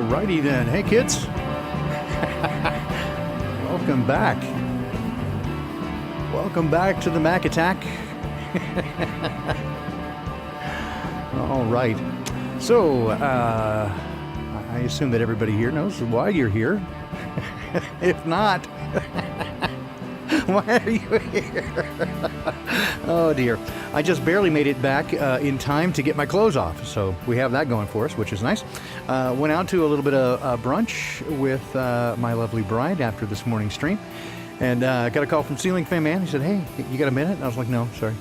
Alrighty then. Hey kids. Welcome back. Welcome back to the Mac Attack. All right. So, I assume that everybody here knows why you're here. If not, why are you here? Oh dear. I just barely made it back in time to get my clothes off. So we have that going for us, which is nice. Went out to a little bit of brunch with my lovely bride after this morning's stream. And got a call from Ceiling Fan Man. He said, hey, you got a minute? And I was like, no, sorry.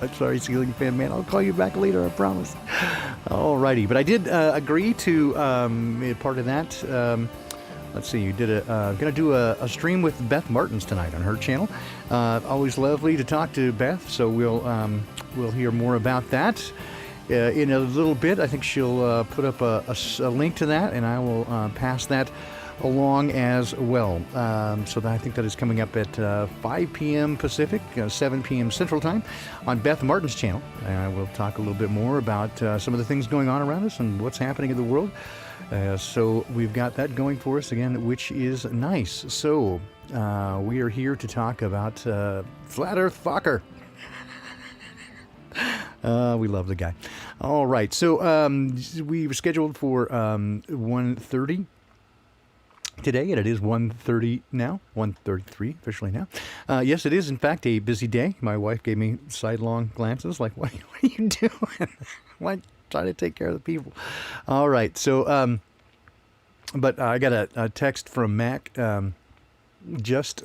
I'm sorry, Ceiling Fan Man. I'll call you back later, I promise. Alrighty. But I did agree to be part of that. Let's see, you did going to do a stream with Beth Martins tonight on her channel. Always lovely to talk to Beth, so we'll hear more about that in a little bit. I think she'll put up a link to that, and I will pass that along as well. So I think that is coming up at 5 p.m. Pacific, 7 p.m. Central Time on Beth Martin's channel. We'll talk a little bit more about some of the things going on around us and what's happening in the world. So we've got that going for us again, which is nice. So we are here to talk about Flat Earth Foker. We love the guy. All right. So we were scheduled for 1:30 today, and it is 1:30 now, 1:33 officially now. Yes, it is, in fact, a busy day. My wife gave me sidelong glances like, what are you doing? What? Trying to take care of the people. All right. So, but I got a text from Mac just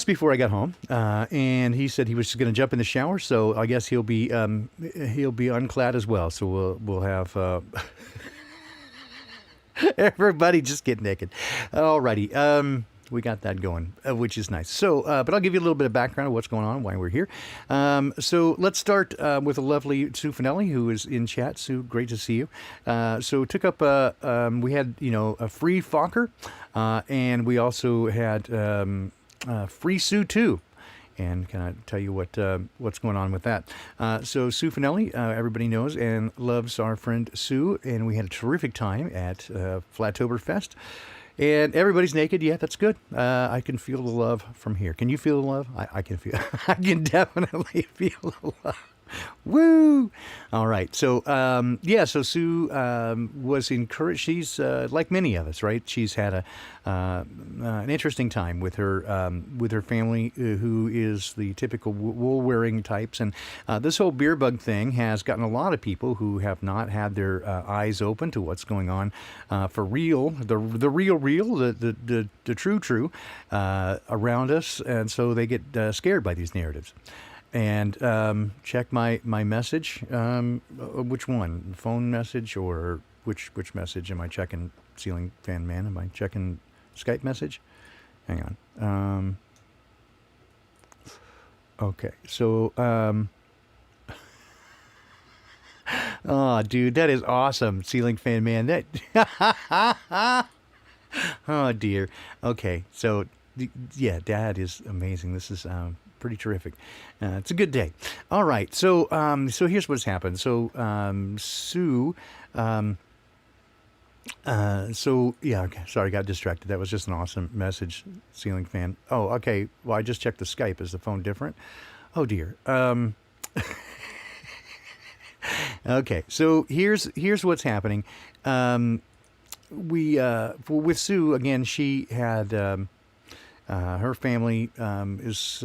before I got home, and he said he was going to jump in the shower. So I guess he'll be unclad as well. So we'll have everybody just get naked. All righty. We got that going, which is nice. So, but I'll give you a little bit of background of what's going on, why we're here. So let's start with a lovely Sue Finelli, who is in chat. Sue, great to see you. So took up, we had, a free Fokker, and we also had free Sue too. And can I tell you what's going on with that? So Sue Finelli, everybody knows and loves our friend Sue, and we had a terrific time at Flattoberfest. And everybody's naked. Yeah, that's good. I can feel the love from here. Can you feel the love? I can feel. I can definitely feel the love. Woo! All right. So, so Sue was encouraged. She's like many of us, right? She's had an interesting time with her family, who is the typical wool-wearing types. And this whole beer bug thing has gotten a lot of people who have not had their eyes open to what's going on for real, the real, the true around us. And so they get scared by these narratives. And check my message. Which one? Phone message or which message am I checking? Ceiling Fan Man, am I checking Skype message? Hang on. Okay, so oh, dude, that is awesome, Ceiling Fan Man. That oh dear. Okay, so yeah, that is amazing. This is pretty terrific. It's a good day. All right. So so here's what's happened. So Sue. So yeah. Okay. Sorry, got distracted. That was just an awesome message, Ceiling Fan. Oh, okay. Well, I just checked the Skype. Is the phone different? Oh dear. Okay. So here's what's happening. We with Sue again. She had. Her family is,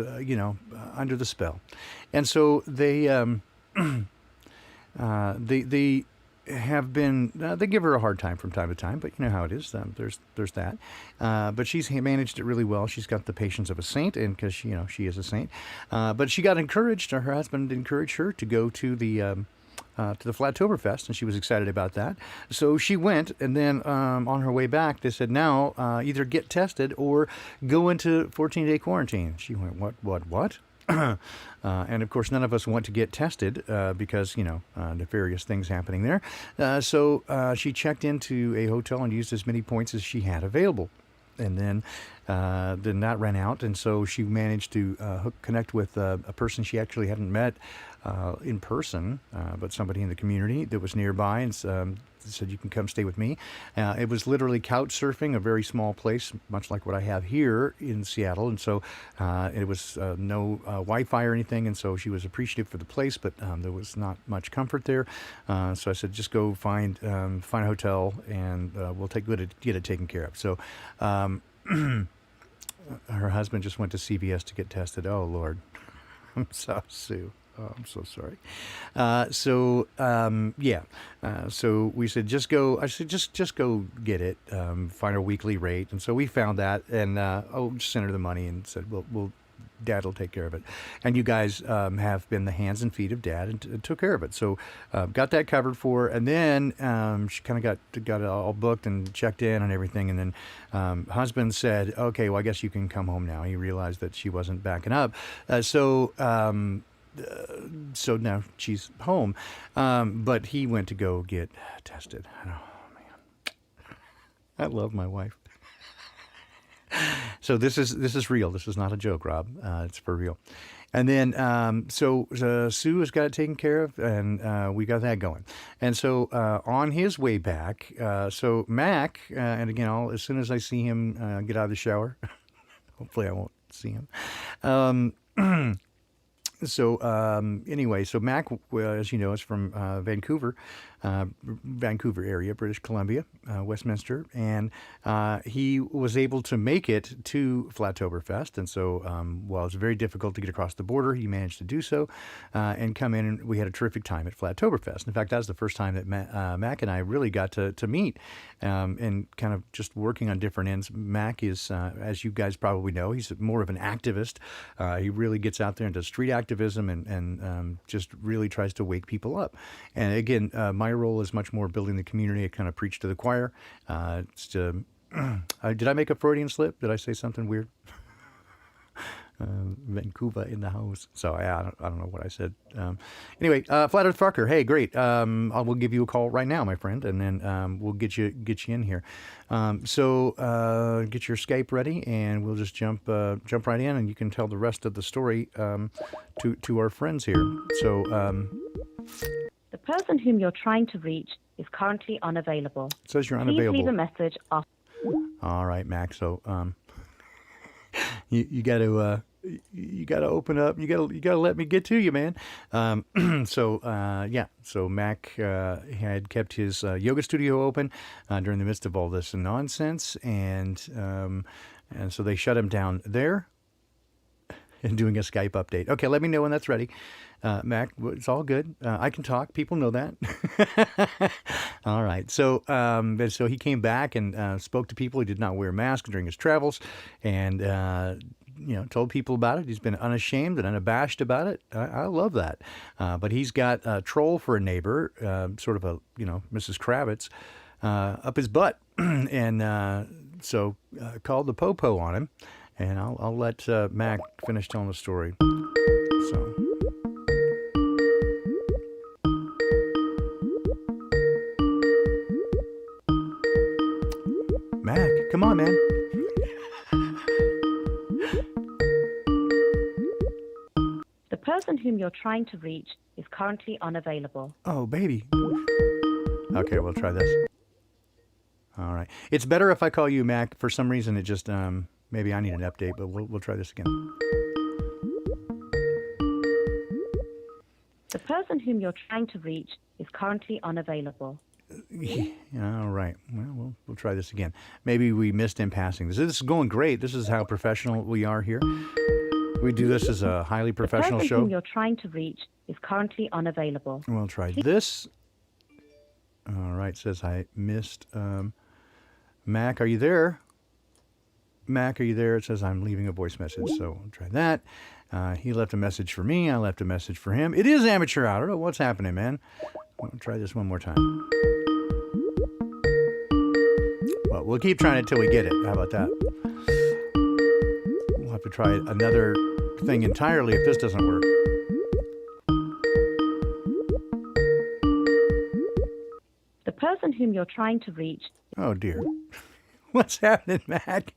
under the spell, and so they they have been. They give her a hard time from time to time, but you know how it is. There's that, but she's managed it really well. She's got the patience of a saint, and because she is a saint. But she got encouraged. Her husband encouraged her to go to the Flattoberfest, and she was excited about that. So she went, and then on her way back, they said, now either get tested or go into 14-day quarantine. She went, what? And of course, none of us want to get tested because, nefarious things happening there. So she checked into a hotel and used as many points as she had available. and then that ran out, and so she managed to connect with a person she actually hadn't met in person, but somebody in the community that was nearby, and said, "You can come stay with me." It was literally couch surfing, a very small place, much like what I have here in Seattle, and so it was no Wi-Fi or anything, and so she was appreciative for the place, but there was not much comfort there. So I said, "Just go find a hotel, and we'll get it taken care of." So her husband just went to CVS to get tested. Oh Lord, I'm so Sue. Oh, I'm so sorry. So we said, just go. I said, just go get it. Find our weekly rate, and so we found that, and just sent her the money, and said, "We'll Dad will take care of it." And you guys have been the hands and feet of Dad, and took care of it. So got that covered for her, and then she kind of got it all booked and checked in and everything. And then husband said, "Okay, well, I guess you can come home now." He realized that she wasn't backing up, so now she's home, but he went to go get tested. Oh man, I love my wife. So this is real. This is not a joke, Rob. It's for real. And then so Sue has got it taken care of, and we got that going. And so on his way back, so Mac, and again, as soon as I see him get out of the shower, hopefully I won't see him. So anyway, so Mac, as you know, is from Vancouver area, British Columbia, Westminster, and he was able to make it to Flattoberfest, and so while it's very difficult to get across the border, he managed to do so and come in, and we had a terrific time at Flattoberfest. In fact, that was the first time that Mac and I really got to meet and kind of just working on different ends. Mac is, as you guys probably know, he's more of an activist. He really gets out there and does street activism and just really tries to wake people up. And again, my role is much more building the community. I kind of preach to the choir. Did I make a Freudian slip? Did I say something weird? Vancouver in the house. So I don't know what I said. Anyway, Flat Earth Foker. Hey, great. I will give you a call right now, my friend, and then we'll get you in here. So get your Skype ready, and we'll just jump right in, and you can tell the rest of the story to our friends here. So the person whom you're trying to reach is currently unavailable. It says you're unavailable. Please leave a message after. All right, Max. So you got to open up. You got to let me get to you, man. So Mac had kept his yoga studio open during the midst of all this nonsense, and so they shut him down there. And doing a Skype update. Okay, let me know when that's ready. Mac, it's all good. I can talk. People know that. All right. So he came back and spoke to people. He did not wear a mask during his travels, and told people about it. He's been unashamed and unabashed about it. I love that. But he's got a troll for a neighbor, sort of a Mrs. Kravitz, up his butt, and so called the popo on him. And I'll let Mac finish telling the story. So, Mac, come on, man. The person whom you're trying to reach is currently unavailable. Oh, baby. Okay, we'll try this. All right. It's better if I call you Mac. For some reason, it just maybe I need an update, but we'll try this again. The person whom you're trying to reach is currently unavailable. All right. Well, we'll try this again. Maybe we missed in passing. This is going great. This is how professional we are here. We do this as a highly professional show. The person whom you're trying to reach is currently unavailable. We'll try this. All right. Says I missed. Mac, are you there? Mac, are you there? It says I'm leaving a voice message, so I'll try that. He left a message for me. I left a message for him. It is amateur hour. I don't know what's happening, man. We'll try this one more time. Well, we'll keep trying it till we get it. How about that? We'll have to try another thing entirely if this doesn't work. The person whom you're trying to reach. Oh, dear. What's happening, Mac?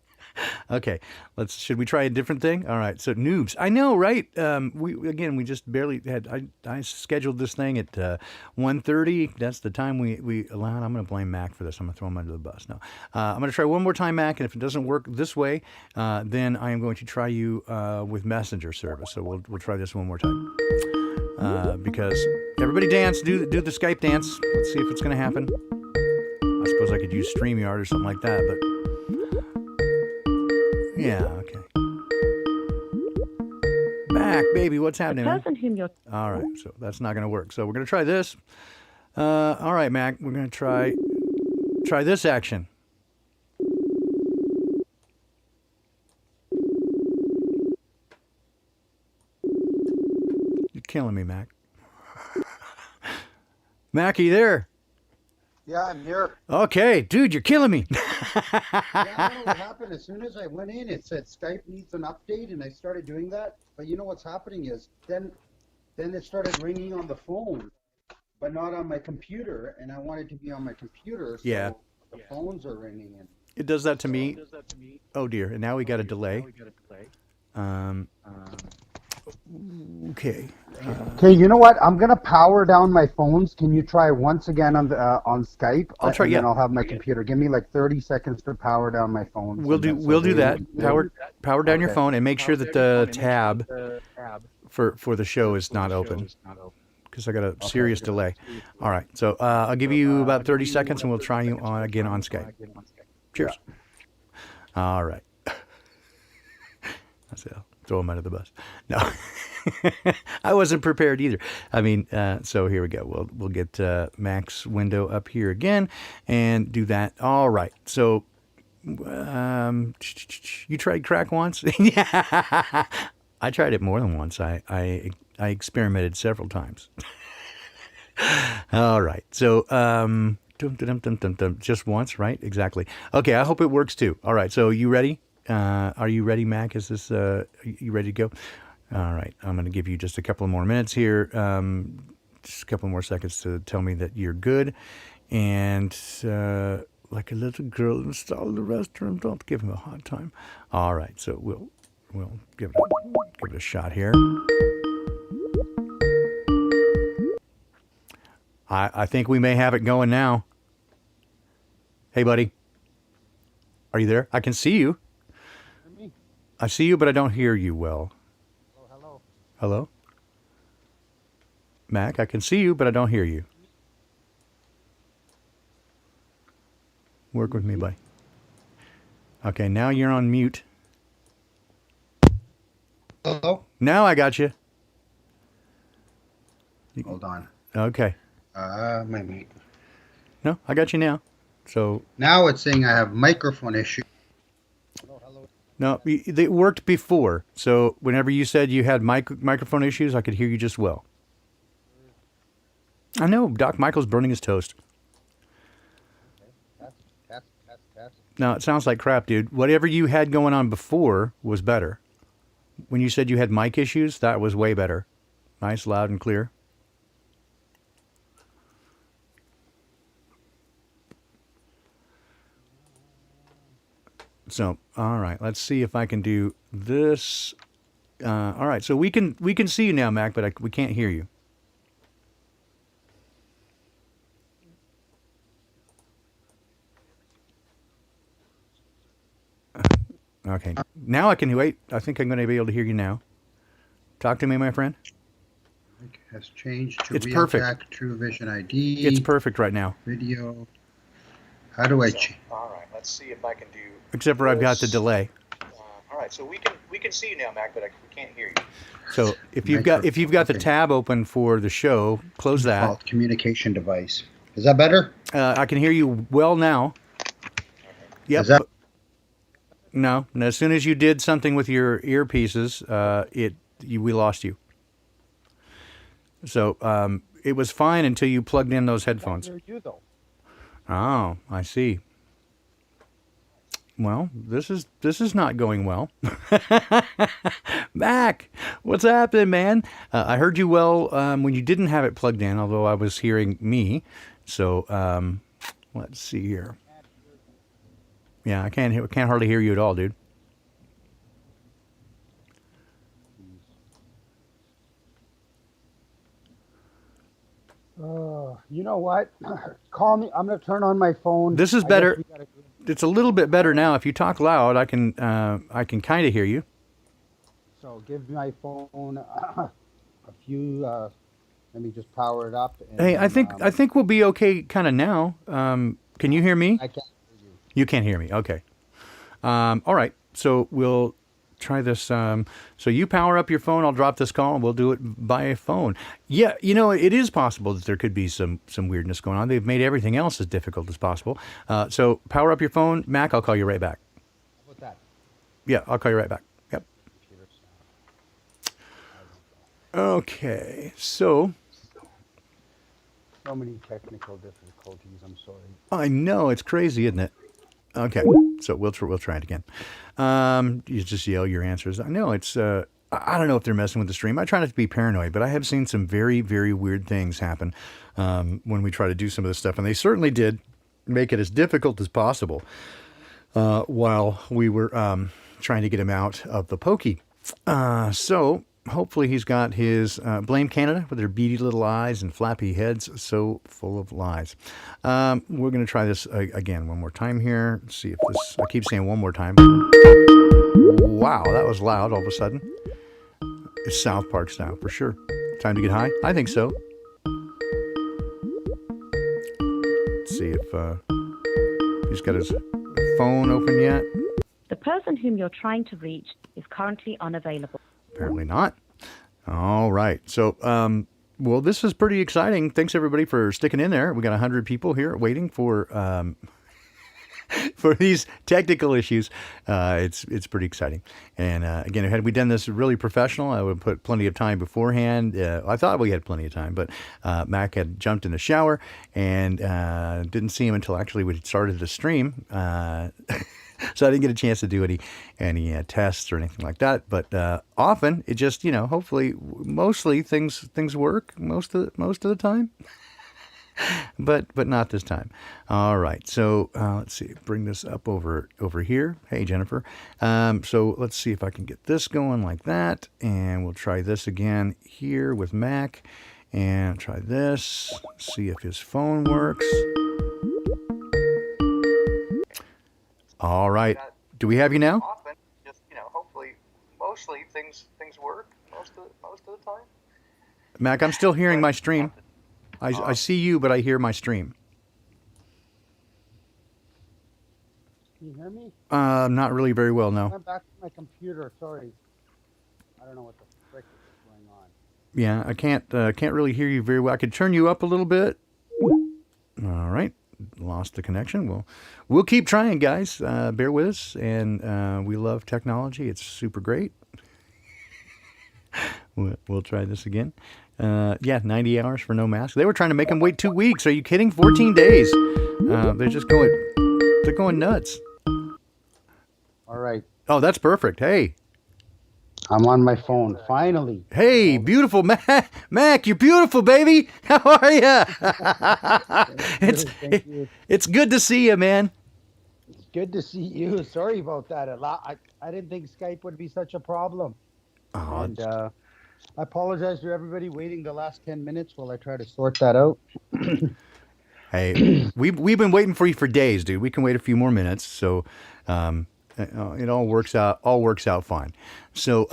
Okay, should we try a different thing? All right, so noobs. I know, right? We just barely had. I scheduled this thing at 1:30. That's the time we allowed. I'm going to blame Mac for this. I'm going to throw him under the bus. No, I'm going to try one more time, Mac, and if it doesn't work this way, then I am going to try you with messenger service. So we'll try this one more time. Because everybody dance, do the Skype dance. Let's see if it's going to happen. I suppose I could use StreamYard or something like that, but yeah, okay. Back, baby, what's happening? The person whom you're... All right, so that's not going to work. So we're going to try this. All right, Mac, we're going to try this action. You're killing me, Mac. Mac, are you there? Yeah, I'm here. Okay, dude, you're killing me. Yeah, I don't know what happened. As soon as I went in, it said Skype needs an update, and I started doing that. But you know what's happening is then it started ringing on the phone, but not on my computer, and I wanted to be on my computer, so Yeah. the phones are ringing. And It does that to me. Oh dear, and now we got a delay. Okay. Okay, you know what? I'm gonna power down my phones. Can you try once again on the on Skype? I'll try. And Yeah. then I'll have my computer. Give me like 30 seconds to power down my phone. We'll do that. Power down your phone and make sure that the tab for the show is not open, because I got a serious delay. All right, so I'll give you about 30 seconds and we'll try you again on Skype. Cheers. All right. That's it. I'll throw him under the bus. No, I wasn't prepared either. I mean, so here we go. We'll get Mac's window up here again and do that. All right. So you tried crack once? Yeah. I tried it more than once. I experimented several times. All right. So just once, right? Exactly. Okay. I hope it works too. All right. So you ready? Are you ready, Mac? Is this you ready to go? All right. I'm going to give you just a couple more minutes here. Just a couple more seconds to tell me that you're good. And like a little girl installed the restaurant, don't give him a hard time. All right. So we'll give it a shot here. I think we may have it going now. Hey, buddy. Are you there? I can see you. I see you, but I don't hear you well. Oh, hello. Hello? Mac, I can see you, but I don't hear you. Work with me, buddy. Okay, now you're on mute. Hello? Now I got you. Hold on. Okay. My mate. No, I got you now. So Now it's saying I have microphone issue. no, it worked before. So whenever you said you had microphone issues, I could hear you just well. I know Doc Michael's burning his toast. No, it sounds like crap, dude. Whatever you had going on before was better. When you said you had mic issues, that was way better. Nice, loud, and clear. So, all right, let's see if I can do this. All right, so we can see you now, Mac, but we can't hear you. Okay, now I can wait. I think I'm going to be able to hear you now. Talk to me, my friend. Has changed to It's Real perfect. Tech, True Vision ID. It's perfect right now. Video. How do I change? All right, let's see if I can do. Except for I've got the delay. All right, so we can see you now, Mac, but we can't hear you. So if you've got the Okay. tab open for the show, close that. Default communication device. Is that better? I can hear you well now. Yep. Is that- No. And as soon as you did something with your earpieces, we lost you. So it was fine until you plugged in those headphones. Oh, I see. Well, this is not going well. Mac, what's happening, man? I heard you well when you didn't have it plugged in, although I was hearing me. So let's see here. Yeah, I can't hardly hear you at all, dude. You know what? Call me. I'm gonna turn on my phone. This is I guess better. we gotta- It's a little bit better now. If you talk loud, I can kind of hear you. So give my phone a few. Let me just power it up. And Hey, I then, think we'll be okay kind of now. Can you hear me? I can't hear you. You can't hear me. Okay. All right. So we'll try this. So you power up your phone. I'll drop this call, and we'll do it by phone. Yeah, it is possible that there could be some weirdness going on. They've made everything else as difficult as possible. So power up your phone, Mac. I'll call you right back. How about that? Yeah, I'll call you right back. Yep. Computer sound. Okay. So So many technical difficulties. I'm sorry. I know it's crazy, isn't it? Okay, so we'll try it again. You just yell your answers. I know it's. I don't know if they're messing with the stream. I try not to be paranoid, but I have seen some very, very weird things happen when we try to do some of this stuff, and they certainly did make it as difficult as possible while we were trying to get him out of the pokey. So hopefully he's got his blame Canada with their beady little eyes and flappy heads so full of lies. We're going to try this again one more time here. Let's see if this, I keep saying one more time. Wow, that was loud all of a sudden. It's South Park style for sure. Time to get high? I think so. Let's see if he's got his phone open yet. The person whom you're trying to reach is currently unavailable. Apparently not. All right. So, well, this is pretty exciting. Thanks everybody for sticking in there. We got 100 people here waiting for for these technical issues. It's pretty exciting. And again, had we done this really professional, I would have put plenty of time beforehand. I thought we had plenty of time, but Mac had jumped in the shower and didn't see him until actually we started the stream. So I didn't get a chance to do any tests or anything like that. But often it just, hopefully, mostly things work most of the time. But not this time. All right. So let's see. Bring this up over here. Hey, Jennifer. So let's see if I can get this going like that, and we'll try this again here with Mac, and try this. See if his phone works. All right. Do we have you now? Often, just hopefully, mostly things work most of the time. Mac, I'm still hearing my stream. I see you, but I hear my stream. Can you hear me? Not really very well, I no. went back to my computer. Sorry. I don't know what the frick is going on. Yeah, I can't really hear you very well. I could turn you up a little bit. All right. Lost the connection. We'll keep trying, guys. Bear with us, and we love technology. It's super great. We'll try this again. 90 hours for no mask. They were trying to make him wait 2 weeks. Are you kidding? 14 days. They're going nuts. All right. Oh, that's perfect. Hey. I'm on my phone. Finally. Hey, beautiful Mac, you're beautiful, baby. How are you? Thank you. It's good to see you, man. It's good to see you. Sorry about that. I didn't think Skype would be such a problem. Oh, And I apologize to everybody waiting the last 10 minutes while I try to sort that out. hey, we've been waiting for you for days, dude. We can wait a few more minutes, so it all works out fine. So,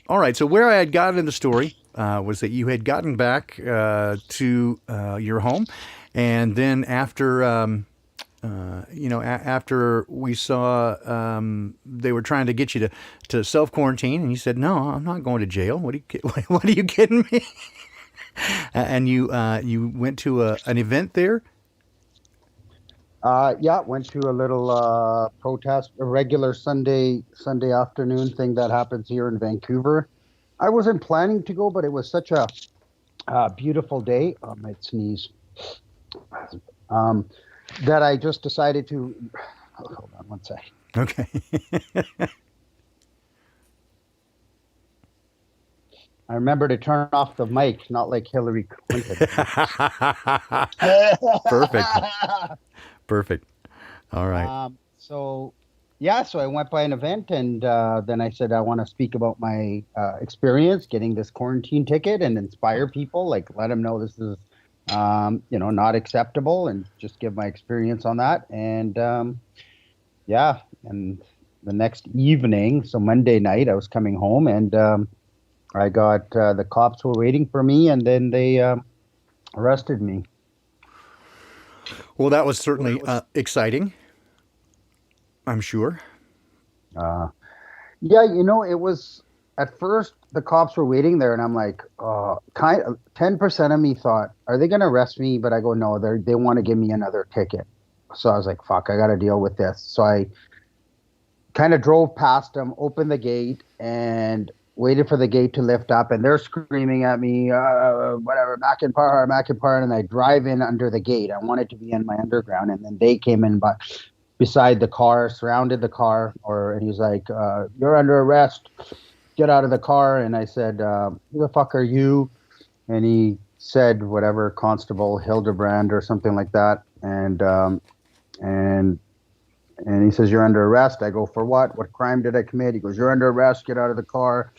all right. So where I had gotten in the story was that you had gotten back to your home, and then after after we saw they were trying to get you to self quarantine, and you said, "No, I'm not going to jail. What are you kidding me?" And you went to an event there. Went to a little protest, a regular Sunday afternoon thing that happens here in Vancouver. I wasn't planning to go, but it was such a beautiful day. I might sneeze. That I just decided to. Hold on one sec. Okay. I remember to turn off the mic, not like Hillary Clinton. Perfect. All right. So I went by an event, and then I said I want to speak about my experience getting this quarantine ticket and inspire people, like let them know this is not acceptable, and just give my experience on that. And yeah, and the next evening, so Monday night, I was coming home, and I got the cops were waiting for me, and then they arrested me. Well, that was certainly exciting, I'm sure. Uh, yeah, it was at first the cops were waiting there, and I'm like, 10% of me thought, are they going to arrest me? But I go, no, they want to give me another ticket. So I was like, fuck, I got to deal with this. So I kind of drove past them, opened the gate, and waited for the gate to lift up. And they're screaming at me, whatever, Mak Parhar, Mak Parhar. And I drive in under the gate. I wanted to be in my underground. And then they came in beside the car, surrounded the car, and he's like, you're under arrest. Get out of the car. And I said, who the fuck are you? And he said, whatever, Constable Hildebrand or something like that. And he says, you're under arrest. I go, for what? What crime did I commit? He goes, you're under arrest. Get out of the car.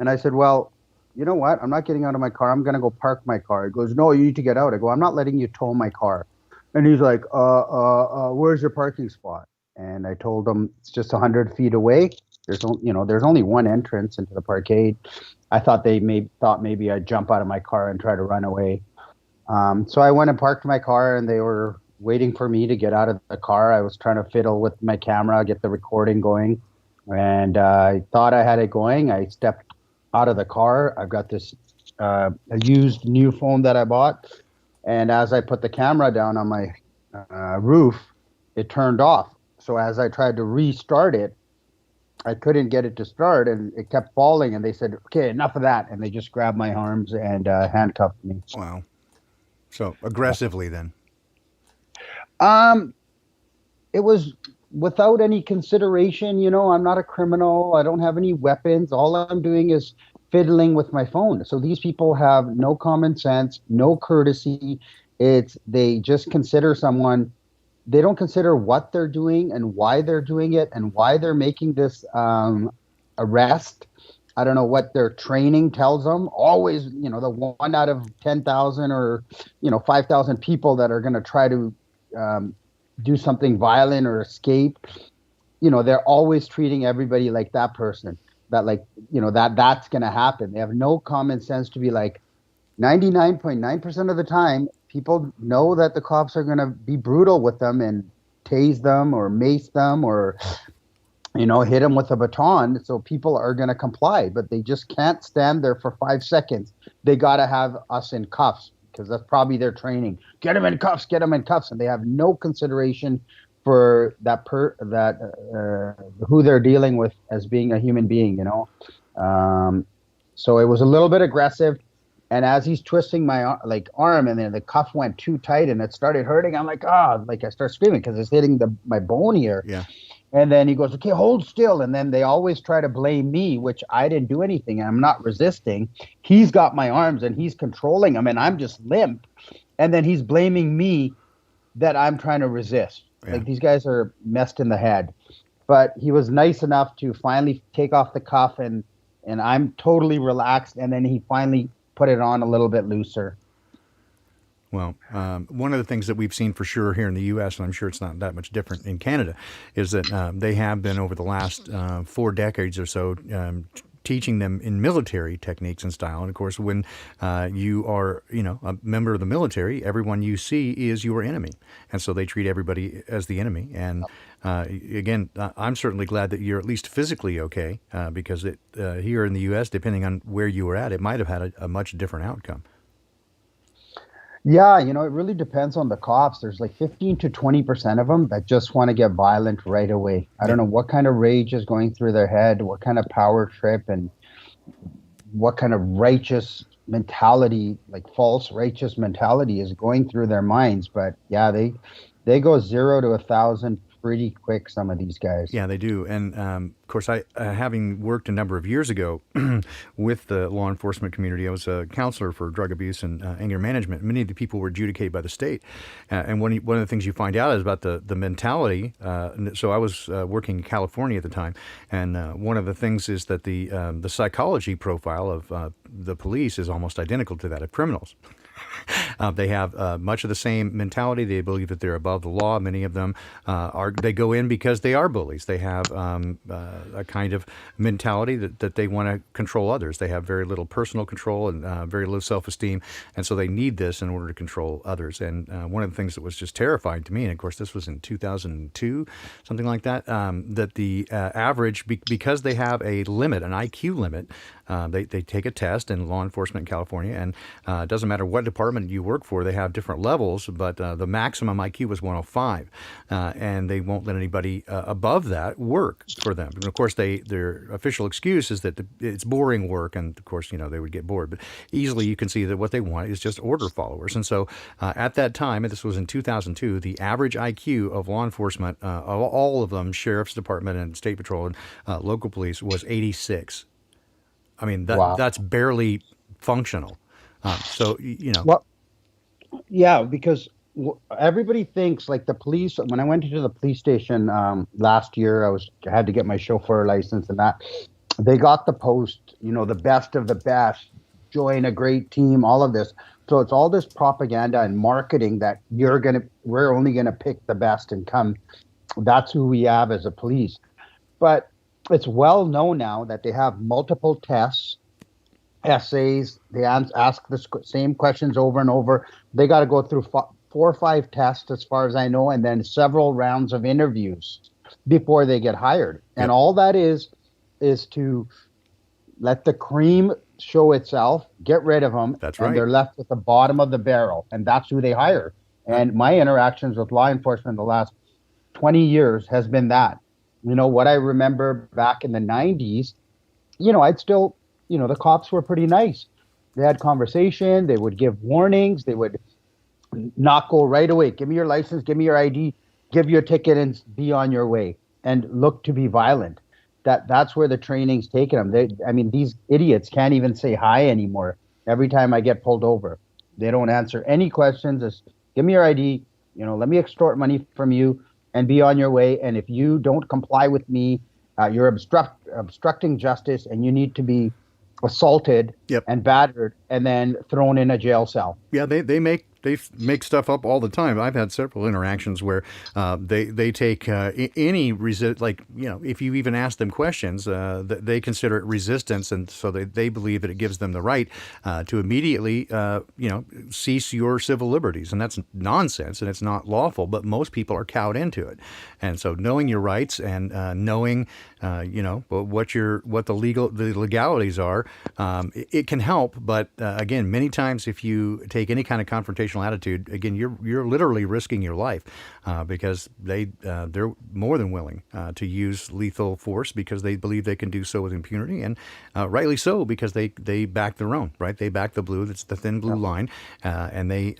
And I said, well, you know what? I'm not getting out of my car. I'm going to go park my car. He goes, no, you need to get out. I go, I'm not letting you tow my car. And he's like, where's your parking spot? And I told him it's just 100 feet away. There's only one entrance into the parkade. I thought maybe I'd jump out of my car and try to run away. So I went and parked my car, and they were waiting for me to get out of the car. I was trying to fiddle with my camera, get the recording going, and I thought I had it going. I stepped out of the car. I've got this a used new phone that I bought, and as I put the camera down on my roof, it turned off. So as I tried to restart it, I couldn't get it to start, and it kept falling. And they said, "Okay, enough of that," and they just grabbed my arms and handcuffed me. Wow. So aggressively then. It was without any consideration. I'm not a criminal. I don't have any weapons. All I'm doing is fiddling with my phone. So these people have no common sense, no courtesy. They just consider someone. They don't consider what they're doing and why they're doing it and why they're making this arrest. I don't know what their training tells them. Always, the 1 out of 10,000 or 5,000 people that are going to try to do something violent or escape. They're always treating everybody like that person. That's going to happen. They have no common sense to be like, 99.9% of the time, people know that the cops are going to be brutal with them and tase them or mace them or, hit them with a baton. So people are going to comply, but they just can't stand there for 5 seconds. They got to have us in cuffs because that's probably their training. Get them in cuffs, get them in cuffs. And they have no consideration for who they're dealing with as being a human being, So it was a little bit aggressive. And as he's twisting my arm, and then the cuff went too tight and it started hurting, I'm like, I start screaming because it's hitting my bone here. Yeah. And then he goes, okay, hold still. And then they always try to blame me, which I didn't do anything. I'm not resisting. He's got my arms and he's controlling them, and I'm just limp. And then he's blaming me that I'm trying to resist. Yeah. Like, these guys are messed in the head. But he was nice enough to finally take off the cuff, and I'm totally relaxed. And then he finally put it on a little bit looser. Well, one of the things that we've seen for sure here in the U.S., and I'm sure it's not that much different in Canada, is that they have been over the last 4 decades or so teaching them in military techniques and style. And of course, when you are, a member of the military, everyone you see is your enemy, and so they treat everybody as the enemy. And again, I'm certainly glad that you're at least physically okay, because here in the U.S., depending on where you were at, it might have had a much different outcome. Yeah, it really depends on the cops. There's like 15 to 20% of them that just want to get violent right away. I don't know what kind of rage is going through their head, what kind of power trip, and what kind of righteous mentality, like false righteous mentality, is going through their minds. But yeah, they go 0 to 1,000 pretty quick, some of these guys. Yeah, they do. And of course, I having worked a number of years ago with the law enforcement community, I was a counselor for drug abuse and anger management. Many of the people were adjudicated by the state. And one of the things you find out is about the mentality. So I was working in California at the time. And one of the things is that the psychology profile of the police is almost identical to that of criminals. They have much of the same mentality. They believe that they're above the law. Many of them they go in because they are bullies. They have a kind of mentality that they want to control others. They have very little personal control and very low self-esteem, and so they need this in order to control others. And one of the things that was just terrifying to me, and of course this was in 2002, something like that, that the average, because they have a limit, an IQ limit, they take a test in law enforcement in California, and it doesn't matter what department you work for, they have different levels, but the maximum IQ was 105, and they won't let anybody above that work for them. And of course, their official excuse is that it's boring work, and of course, they would get bored. But easily you can see that what they want is just order followers. And so at that time, and this was in 2002, the average IQ of law enforcement, of all of them, sheriff's department and state patrol and local police, was 86. I mean, Wow. that's barely functional. So. Well, yeah, because everybody thinks like the police. When I went into the police station last year, I had to get my chauffeur license and that. They got the post, the best of the best, join a great team, all of this. So it's all this propaganda and marketing that we're only gonna pick the best and come. That's who we have as a police. But it's well known now that they have multiple tests, essays. They ask the same questions over and over. They got to go through 4 or 5 tests, as far as I know, and then several rounds of interviews before they get hired. And all that is to let the cream show itself, get rid of them, That's and right. they're left with the bottom of the barrel, and that's who they hire. And my interactions with law enforcement the last 20 years has been that. What I remember back in the 90s, I'd still, the cops were pretty nice. They had conversation. They would give warnings. They would not go right away. Give me your license. Give me your ID. Give you a ticket and be on your way, and look to be violent. That's where the training's taken them. These idiots can't even say hi anymore. Every time I get pulled over, they don't answer any questions. Just give me your ID. Let me extort money from you and be on your way. And if you don't comply with me, you're obstructing justice, and you need to be assaulted and battered and then thrown in a jail cell. Yeah, they make stuff up all the time. I've had several interactions where they take any if you even ask them questions, they consider it resistance, and so they believe that it gives them the right to immediately cease your civil liberties, and that's nonsense, and it's not lawful. But most people are cowed into it, and so knowing your rights and knowing what the legalities are, it can help. But again, many times if you take any kind of confrontational attitude, again, you're literally risking your life because they're more than willing to use lethal force because they believe they can do so with impunity, and rightly so, because they back their own, right? They back the blue. That's the thin blue line, and they.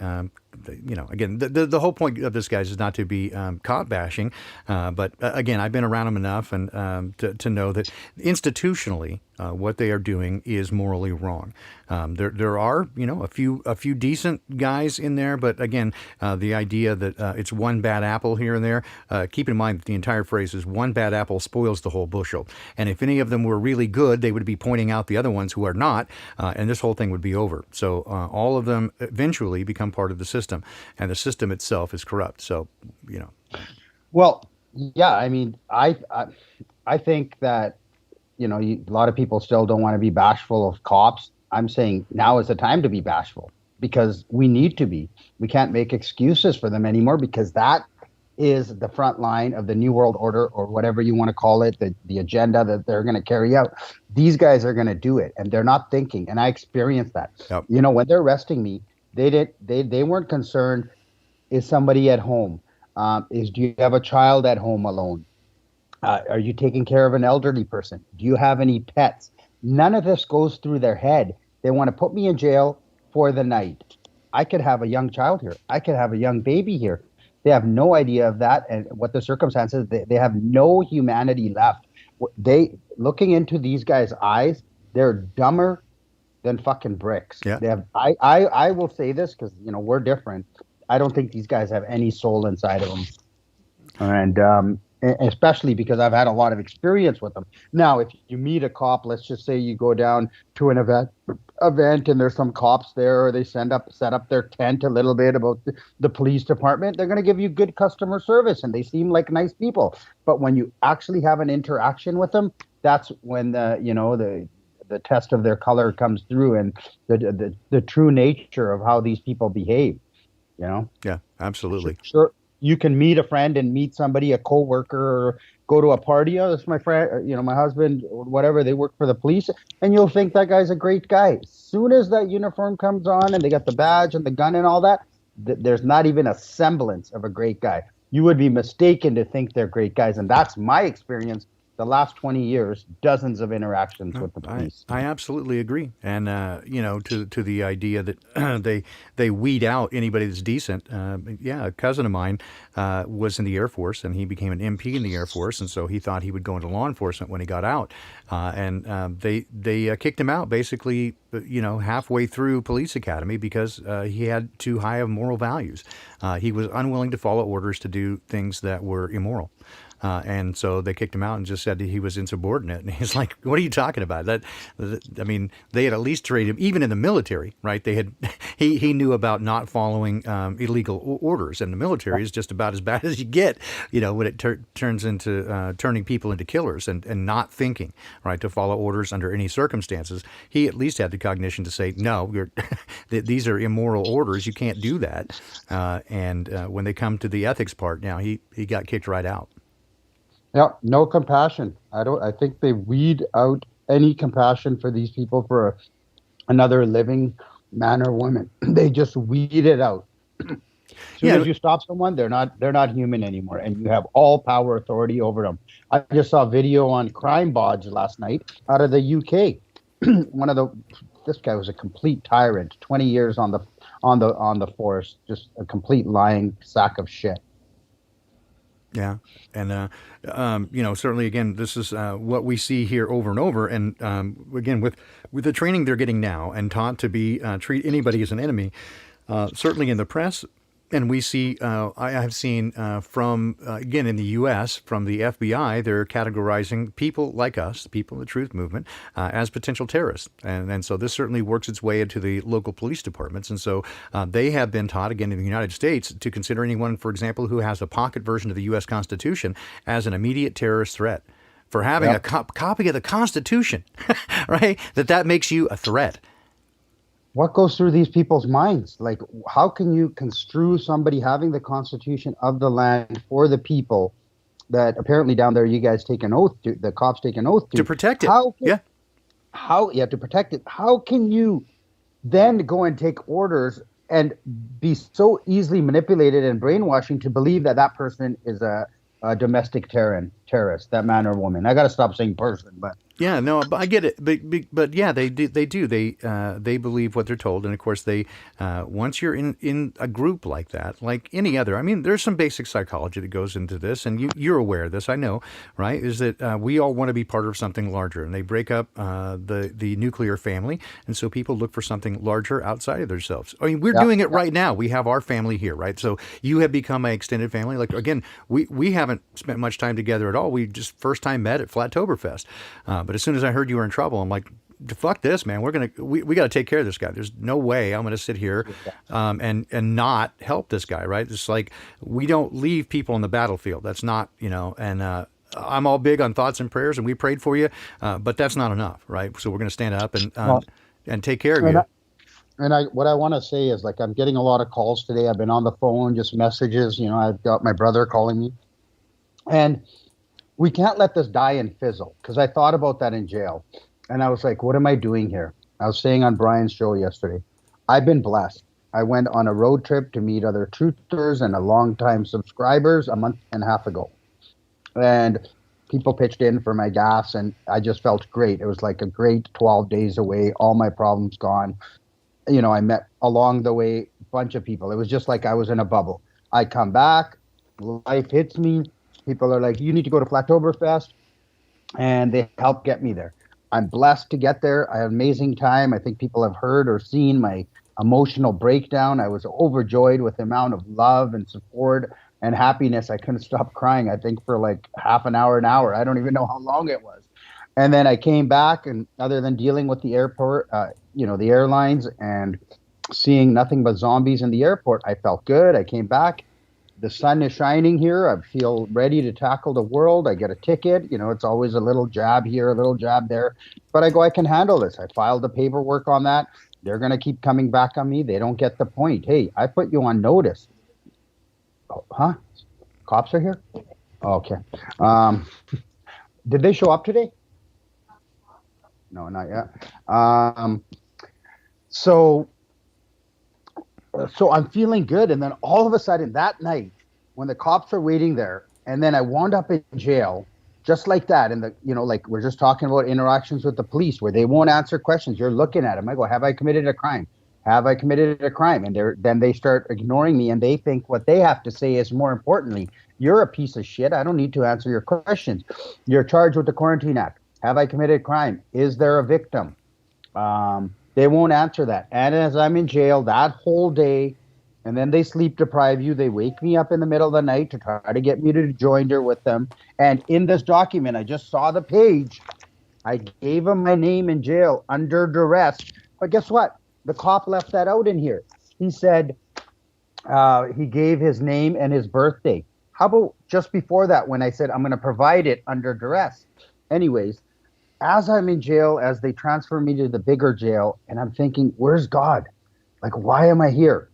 Again, the whole point of this, guys, is not to be cop bashing, but again, I've been around them enough and to know that institutionally, what they are doing is morally wrong. There are a few decent guys in there, but again, the idea that it's one bad apple here and there. Keep in mind that the entire phrase is one bad apple spoils the whole bushel. And if any of them were really good, they would be pointing out the other ones who are not, and this whole thing would be over. So all of them eventually become part of the system, and the system itself is corrupt. So Well, yeah, I think that a lot of people still don't want to be bashful of cops. I'm saying now is the time to be bashful, because we need to be. We can't make excuses for them anymore, because that is the front line of the New World Order, or whatever you want to call it, the agenda that they're going to carry out. These guys are going to do it, and they're not thinking. And I experienced that. Yep. When they're arresting me, they weren't concerned, is somebody at home? Do you have a child at home alone? Are you taking care of an elderly person? Do you have any pets? None of this goes through their head. They want to put me in jail for the night. I could have a young child here. I could have a young baby here. They have no idea of that and what the circumstances. They have no humanity left. Looking into these guys' eyes, they're dumber than fucking bricks. Yeah. They have. I will say this because we're different. I don't think these guys have any soul inside of them. especially because I've had a lot of experience with them. Now, if you meet a cop, let's just say you go down to an event and there's some cops there, or they set up their tent a little bit about the police department, they're going to give you good customer service and they seem like nice people. But when you actually have an interaction with them, that's when the test of their color comes through, and the true nature of how these people behave. Yeah, absolutely. Sure, you can meet a friend and meet somebody, a coworker, or go to a party. Oh, that's my friend, my husband, or whatever. They work for the police, and you'll think that guy's a great guy. As soon as that uniform comes on and they got the badge and the gun and all that, there's not even a semblance of a great guy. You would be mistaken to think they're great guys, and that's my experience. The last 20 years, dozens of interactions with the police. I absolutely agree. And, to the idea that they weed out anybody that's decent. A cousin of mine was in the Air Force, and he became an MP in the Air Force, and so he thought he would go into law enforcement when he got out. They kicked him out basically, halfway through police academy because he had too high of moral values. He was unwilling to follow orders to do things that were immoral. And so they kicked him out and just said that he was insubordinate. And he's like, "What are you talking about? I mean, they had at least trained him, even in the military, right? He knew about not following illegal orders, and the military is just about as bad as you get, when it turns into turning people into killers and not thinking, right, to follow orders under any circumstances. He at least had the cognition to say, no, these are immoral orders. You can't do that. And when they come to the ethics part, now he got kicked right out. Yeah, no compassion. I think they weed out any compassion for these people, for another living man or woman. They just weed it out. As soon as you stop someone, they're not human anymore, and you have all power, authority over them. I just saw a video on Crime Bodge last night out of the UK. This guy was a complete tyrant. 20 years on the force, just a complete lying sack of shit. Yeah. And, certainly, again, this is what we see here over and over. And again, with the training they're getting now and taught to be treat anybody as an enemy, certainly in the press. And we see, I have seen from, again, in the U.S., from the FBI, they're categorizing people like us, the people in the truth movement, as potential terrorists. And so this certainly works its way into the local police departments. And so they have been taught, again, in the United States, to consider anyone, for example, who has a pocket version of the U.S. Constitution as an immediate terrorist threat. For having a copy of the Constitution, right, that makes you a threat. What goes through these people's minds? Like, how can you construe somebody having the Constitution of the land for the people that apparently down there you guys take an oath to, the cops take an oath to protect it? To protect it. How can you then go and take orders and be so easily manipulated and brainwashing to believe that person is a domestic terrorist, that man or woman? I got to stop saying person, but. Yeah, no, I get it, but yeah, they do. They believe what they're told, and of course, they once you're in a group like that, like any other. I mean, there's some basic psychology that goes into this, and you're aware of this. I know, right? Is that we all want to be part of something larger, and they break up the nuclear family, and so people look for something larger outside of themselves. I mean, we're doing it right now. We have our family here, right? So you have become my extended family. Like again, we haven't spent much time together at all. We just first time met at Flattoberfest. But as soon as I heard you were in trouble, I'm like, fuck this, man. We got to take care of this guy. There's no way I'm going to sit here and not help this guy, right? It's like we don't leave people on the battlefield. That's not, and I'm all big on thoughts and prayers, and we prayed for you, but that's not enough, right? So we're going to stand up and take care of you. What I want to say is, like, I'm getting a lot of calls today. I've been on the phone, just messages. I've got my brother calling me, and we can't let this die and fizzle, because I thought about that in jail. And I was like, what am I doing here? I was saying on Brian's show yesterday, I've been blessed. I went on a road trip to meet other truthers and longtime subscribers a month and a half ago. And people pitched in for my gas, and I just felt great. It was like a great 12 days away, all my problems gone. I met along the way a bunch of people. It was just like I was in a bubble. I come back, life hits me. People are like, you need to go to Flattoberfest, and they help get me there. I'm blessed to get there. I had an amazing time. I think people have heard or seen my emotional breakdown. I was overjoyed with the amount of love and support and happiness. I couldn't stop crying, I think, for like half an hour. I don't even know how long it was. And then I came back, and other than dealing with the airport, the airlines, and seeing nothing but zombies in the airport, I felt good. I came back. The sun is shining here. I feel ready to tackle the world. I get a ticket. It's always a little jab here, a little jab there. But I go, I can handle this. I filed the paperwork on that. They're going to keep coming back on me. They don't get the point. Hey, I put you on notice. Oh, huh? Cops are here? Okay. Did they show up today? No, not yet. So I'm feeling good. And then all of a sudden that night, when the cops are waiting there, and then I wound up in jail just like that. And like we're just talking about interactions with the police where they won't answer questions. You're looking at them. I go, have I committed a crime? Have I committed a crime? And then they start ignoring me, and they think what they have to say is more importantly, you're a piece of shit. I don't need to answer your questions. You're charged with the Quarantine Act. Have I committed a crime? Is there a victim? They won't answer that. And as I'm in jail that whole day, and then they sleep deprive you, they wake me up in the middle of the night to try to get me to joinder with them. And in this document, I just saw the page. I gave him my name in jail under duress. But guess what? The cop left that out in here. He said he gave his name and his birthday. How about just before that when I said I'm going to provide it under duress? Anyways, as I'm in jail, as they transfer me to the bigger jail, and I'm thinking, where's God? Like, why am I here?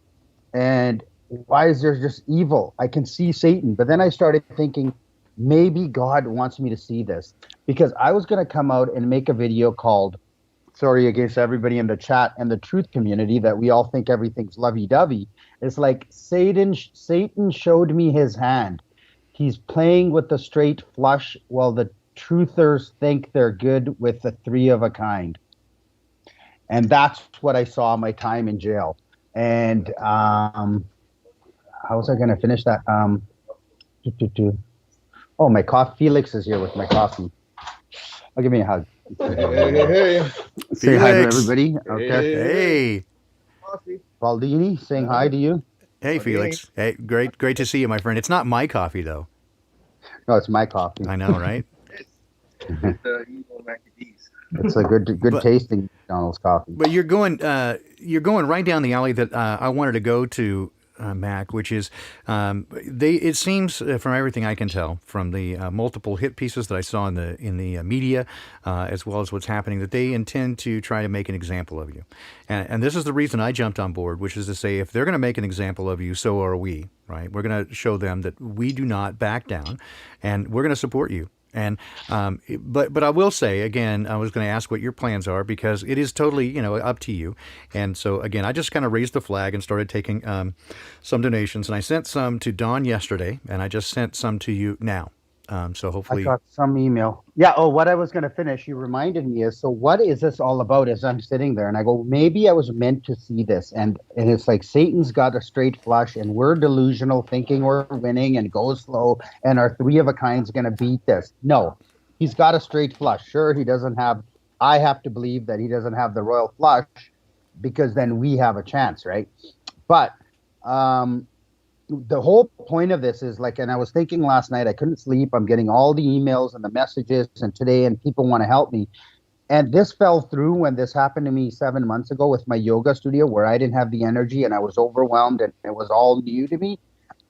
And why is there just evil? I can see Satan. But then I started thinking, maybe God wants me to see this. Because I was going to come out and make a video called, sorry against everybody in the chat and the truth community that we all think everything's lovey-dovey. It's like Satan showed me his hand. He's playing with the straight flush while the truthers think they're good with the three of a kind. And that's what I saw my time in jail. And how was I going to finish that? Oh, my coffee. Felix is here with my coffee. I'll give me a hug. Hey. Say hi to everybody. Okay. Hey. Baldini, saying hi to you. Hey, Felix. Hey, great to see you, my friend. It's not my coffee, though. No, it's my coffee. I know, right? It's a good tasting McDonald's coffee. But you're going right down the alley that I wanted to go to, Mac, which is it seems from everything I can tell from the multiple hit pieces that I saw in the media, as well as what's happening, that they intend to try to make an example of you, and this is the reason I jumped on board, which is to say, if they're going to make an example of you, so are we, right? We're going to show them that we do not back down, and we're going to support you. And but I will say again, I was going to ask what your plans are, because it is totally up to you. And so again, I just kind of raised the flag and started taking some donations, and I sent some to Dawn yesterday, and I just sent some to you now. So hopefully I got some email. Yeah. Oh, what I was going to finish, you reminded me, is, so what is this all about? As I'm sitting there and I go, maybe I was meant to see this. And it's like Satan's got a straight flush and we're delusional, thinking we're winning, and go slow, and our three of a kind's going to beat this. No, he's got a straight flush. Sure, he doesn't have, I have to believe that he doesn't have the royal flush, because then we have a chance, right? But the whole point of this is like, and I was thinking last night, I couldn't sleep. I'm getting all the emails and the messages and today, and people want to help me. And this fell through when this happened to me 7 months ago with my yoga studio, where I didn't have the energy and I was overwhelmed and it was all new to me.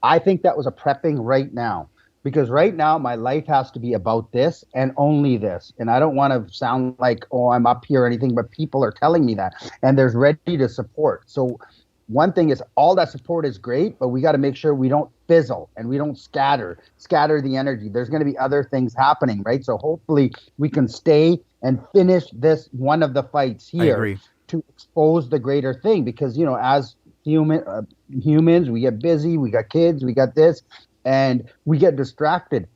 I think that was a prepping right now, because right now my life has to be about this and only this. And I don't want to sound like, oh, I'm up here or anything, but people are telling me that, and there's ready to support. So one thing is, all that support is great, but we got to make sure we don't fizzle and we don't scatter the energy. There's going to be other things happening, right? So hopefully we can stay and finish this one of the fights here to expose the greater thing, because, as humans, we get busy, we got kids, we got this, and we get distracted.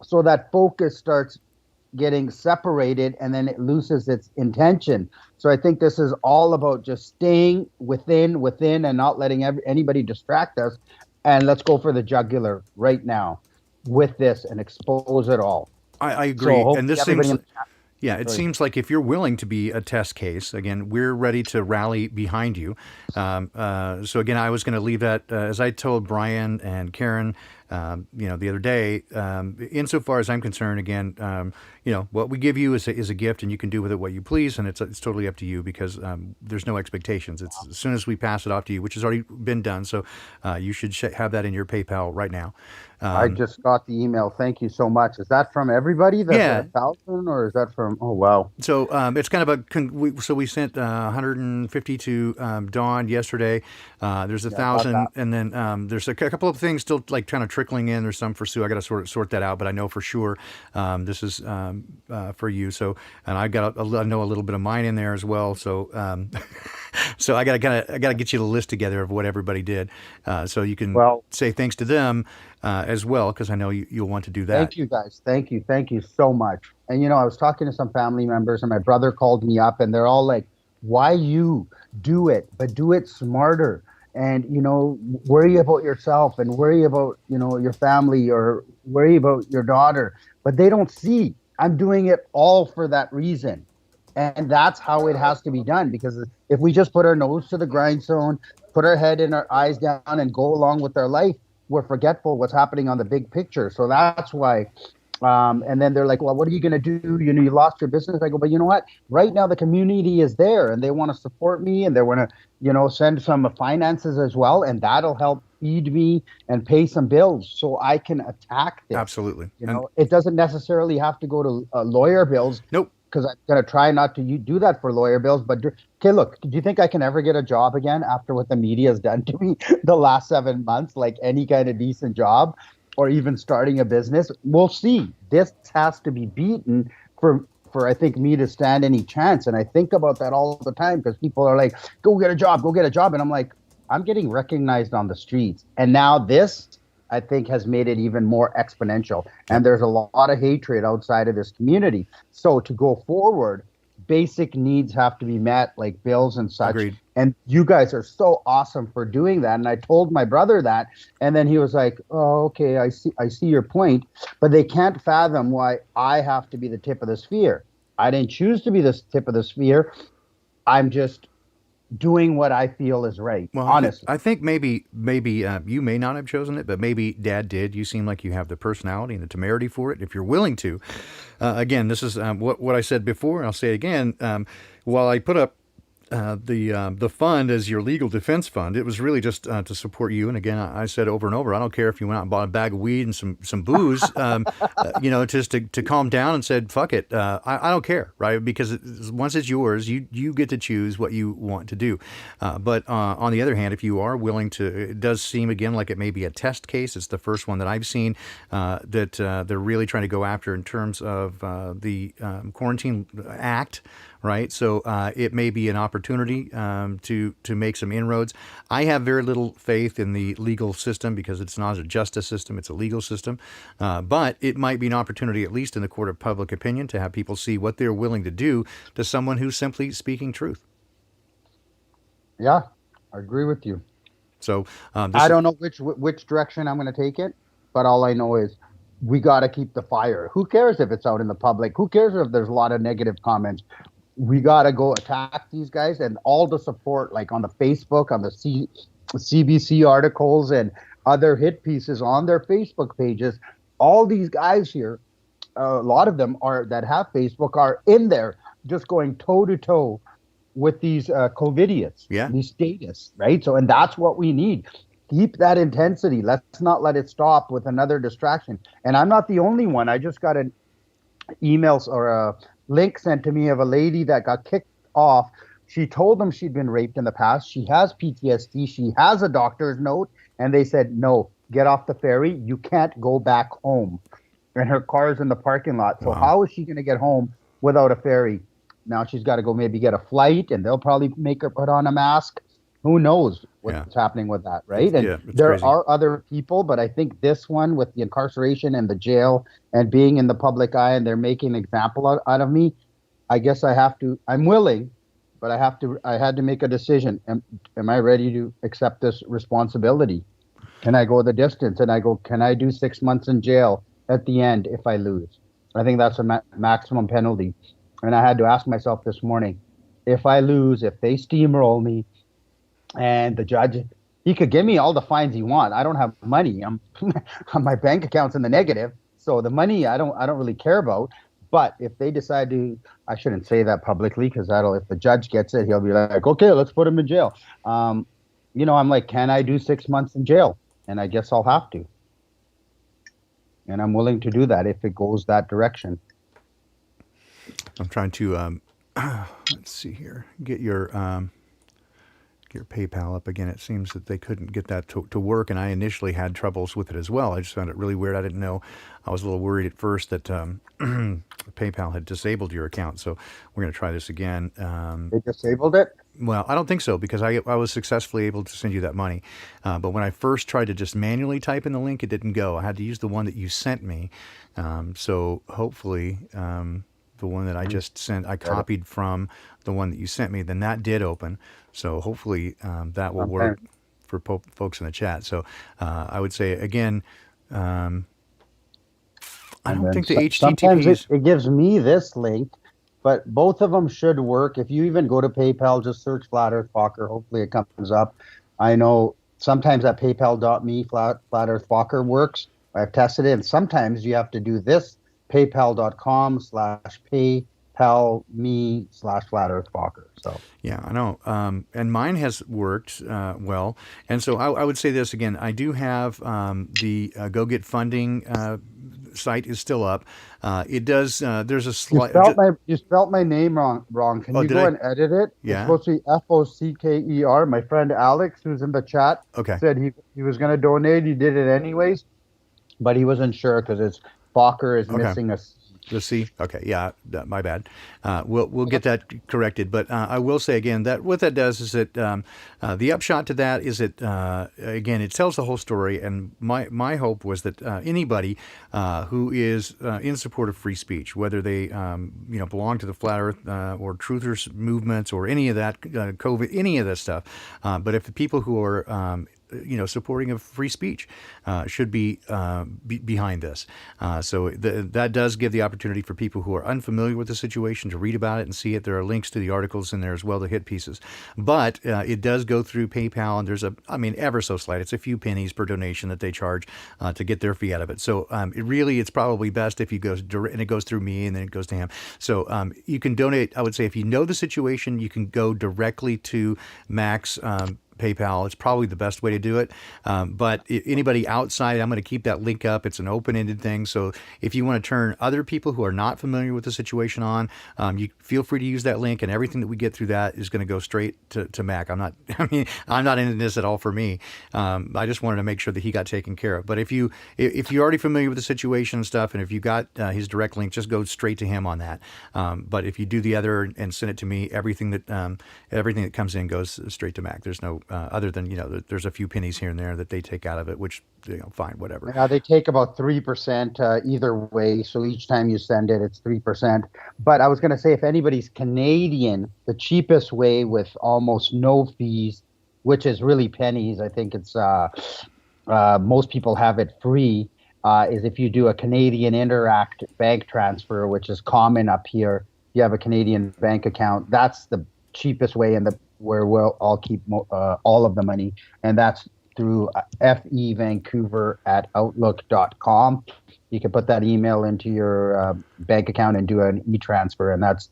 So that focus starts getting separated, and then it loses its intention. So I think this is all about just staying within and not letting anybody distract us. And let's go for the jugular right now with this and expose it all. I agree. So and this seems like if you're willing to be a test case, again, we're ready to rally behind you. So again, I was going to leave that, as I told Brian and Karen, the other day, insofar as I'm concerned, again, what we give you is a gift, and you can do with it what you please, and it's totally up to you, because there's no expectations. It's as soon as we pass it off to you, which has already been done, so you should have that in your PayPal right now. I just got the email. Thank you so much. Is that from everybody? That's Yeah. 1,000, or is that from? Oh wow. So it's kind of so we sent 150 to Dawn yesterday. There's 1,000, and then there's a couple of things still like kind of trickling in. There's some for Sue. I got to sort that out, but I know for sure this is for you. So, and I know a little bit of mine in there as well. So so I got to get you the list together of what everybody did, so you can say thanks to them as well, because I know you'll want to do that. Thank you, guys. Thank you so much. And I was talking to some family members, and my brother called me up, and they're all like, "Why you do it? But do it smarter. And worry about yourself, and worry about your family, or worry about your daughter." But they don't see I'm doing it all for that reason. And that's how it has to be done, because if we just put our nose to the grindstone, put our head and our eyes down, and go along with our life, we're forgetful what's happening on the big picture. So that's why. And then they're like, "Well, what are you going to do? You lost your business." I go, "But you know what? Right now the community is there, and they want to support me, and they want to, send some finances as well, and that'll help feed me and pay some bills, so I can attack this." Absolutely. It doesn't necessarily have to go to lawyer bills. Nope. Because I'm going to try not to do that for lawyer bills. But, okay, look, do you think I can ever get a job again after what the media has done to me the last 7 months, like any kind of decent job, or even starting a business? We'll see. This has to be beaten for I think, me to stand any chance. And I think about that all the time, because people are like, go get a job. And I'm like, I'm getting recognized on the streets. And now this, I think, has made it even more exponential. And there's a lot of hatred outside of this community. So to go forward, basic needs have to be met, like bills and such. Agreed. And you guys are so awesome for doing that. And I told my brother that, and then he was like, "Oh, okay, I see your point." But they can't fathom why I have to be the tip of the spear. I didn't choose to be the tip of the spear. I'm just doing what I feel is right. Well, honestly, I think maybe you may not have chosen it, but maybe Dad did. You seem like you have the personality and the temerity for it, if you're willing to. Again, this is what I said before, and I'll say it again. While I put up the fund as your legal defense fund, it was really just to support you. And again, I said over and over, I don't care if you went out and bought a bag of weed and some booze, just to calm down, and said, fuck it. I don't care, right? Because once it's yours, you get to choose what you want to do. But on the other hand, if you are willing to, it does seem again like it may be a test case. It's the first one that I've seen that they're really trying to go after in terms of the Quarantine Act. Right, so it may be an opportunity to make some inroads. I have very little faith in the legal system, because it's not a justice system; it's a legal system. But it might be an opportunity, at least in the court of public opinion, to have people see what they're willing to do to someone who's simply speaking truth. Yeah, I agree with you. So I don't know which direction I'm going to take it, but all I know is we got to keep the fire. Who cares if it's out in the public? Who cares if there's a lot of negative comments? We got to go attack these guys, and all the support, like on the Facebook, on the CBC articles and other hit pieces on their Facebook pages. All these guys here, a lot of them that have Facebook are in there just going toe to toe with these COVIDiots, these statists, right? So, and that's what we need. Keep that intensity. Let's not let it stop with another distraction. And I'm not the only one. I just got an emails or a link sent to me of a lady that got kicked off. She told them she'd been raped in the past. She has PTSD. She has a doctor's note. And they said, "No, get off the ferry. You can't go back home." And her car's in the parking lot. So how is she going to get home without a ferry? Now she's got to go maybe get a flight, and they'll probably make her put on a mask. Who knows what's happening with that, right? And there crazy. Are other people, but I think this one with the incarceration and the jail and being in the public eye, and they're making an example out of me, I guess I'm willing, but I had to make a decision. Am I ready to accept this responsibility? Can I go the distance? And I go, can I do 6 months in jail at the end if I lose? I think that's a maximum penalty. And I had to ask myself this morning, if I lose, if they steamroll me, and the judge He could give me all the fines he wants. I don't have money. I'm my bank account's in the negative. So the money I don't really care about. But if they decide to, I shouldn't say that publicly because if the judge gets it, he'll be like, okay, let's put him in jail. I'm like, can I do 6 months in jail? And I guess I'll have to. And I'm willing to do that if it goes that direction. I'm trying to let's see here. Get your PayPal up again. It seems that they couldn't get that to work, and I initially had troubles with it as well. I just found it really weird. I didn't know. I was a little worried at first that PayPal had disabled your account. So we're going to try this again. They disabled it? Well, I don't think so because I was successfully able to send you that money. But when I first tried to just manually type in the link, it didn't go. I had to use the one that you sent me. So hopefully the one that I just sent, I copied from the one that you sent me, then that did open. So hopefully that will work for folks in the chat. So I would say, again, I don't think the Sometimes HTTPs... it gives me this link, but both of them should work. If you even go to PayPal, just search Flat Earth Foker. Hopefully it comes up. I know sometimes at paypal.me, Flat Earth Foker works. I've tested it, and sometimes you have to do this, paypal.com/paypalme/Flat Earth Foker. So yeah, I know. And mine has worked well. And so I would say this again. I do have the Go Get Funding site is still up. It does. There's a slight. You spelled my name wrong. Can you go and edit it? Yeah. It's supposed to be Focker. My friend Alex, who's in the chat, said he was going to donate. He did it anyways, but he wasn't sure because it's Fokker is missing a C. The C? Okay, yeah, my bad. We'll get that corrected. But I will say again that what that does is that the upshot to that is that again it tells the whole story. And my hope was that anybody who is in support of free speech, whether they belong to the Flat Earth or Truthers movements or any of that COVID, any of that stuff, but if the people who are supporting of free speech should be behind this. So that does give the opportunity for people who are unfamiliar with the situation to read about it and see it. There are links to the articles in there as well, the hit pieces. But it does go through PayPal, and there's ever so slight. It's a few pennies per donation that they charge to get their fee out of it. So it's probably best if you go and it goes through me and then it goes to him. So you can donate. I would say if you know the situation, you can go directly to Mac's PayPal. It's probably the best way to do it. But anybody outside, I'm going to keep that link up. It's an open-ended thing. So if you want to turn other people who are not familiar with the situation on, you feel free to use that link, and everything that we get through that is going to go straight to Mac. I'm not in this at all for me. I just wanted to make sure that he got taken care of. But if you're already familiar with the situation and stuff, and if you got his direct link, just go straight to him on that. But if you do the other and send it to me, everything that comes in goes straight to Mac. There's no other than there's a few pennies here and there that they take out of it, which fine, whatever. Yeah, they take about 3% either way. So each time you send it, it's 3%. But I was going to say, if anybody's Canadian, the cheapest way with almost no fees, which is really pennies, I think it's most people have it free, is if you do a Canadian Interact bank transfer, which is common up here. You have a Canadian bank account. That's the cheapest way and where we'll all keep all of the money, and that's through fevancouver@outlook.com. You can put that email into your bank account and do an e-transfer, and that's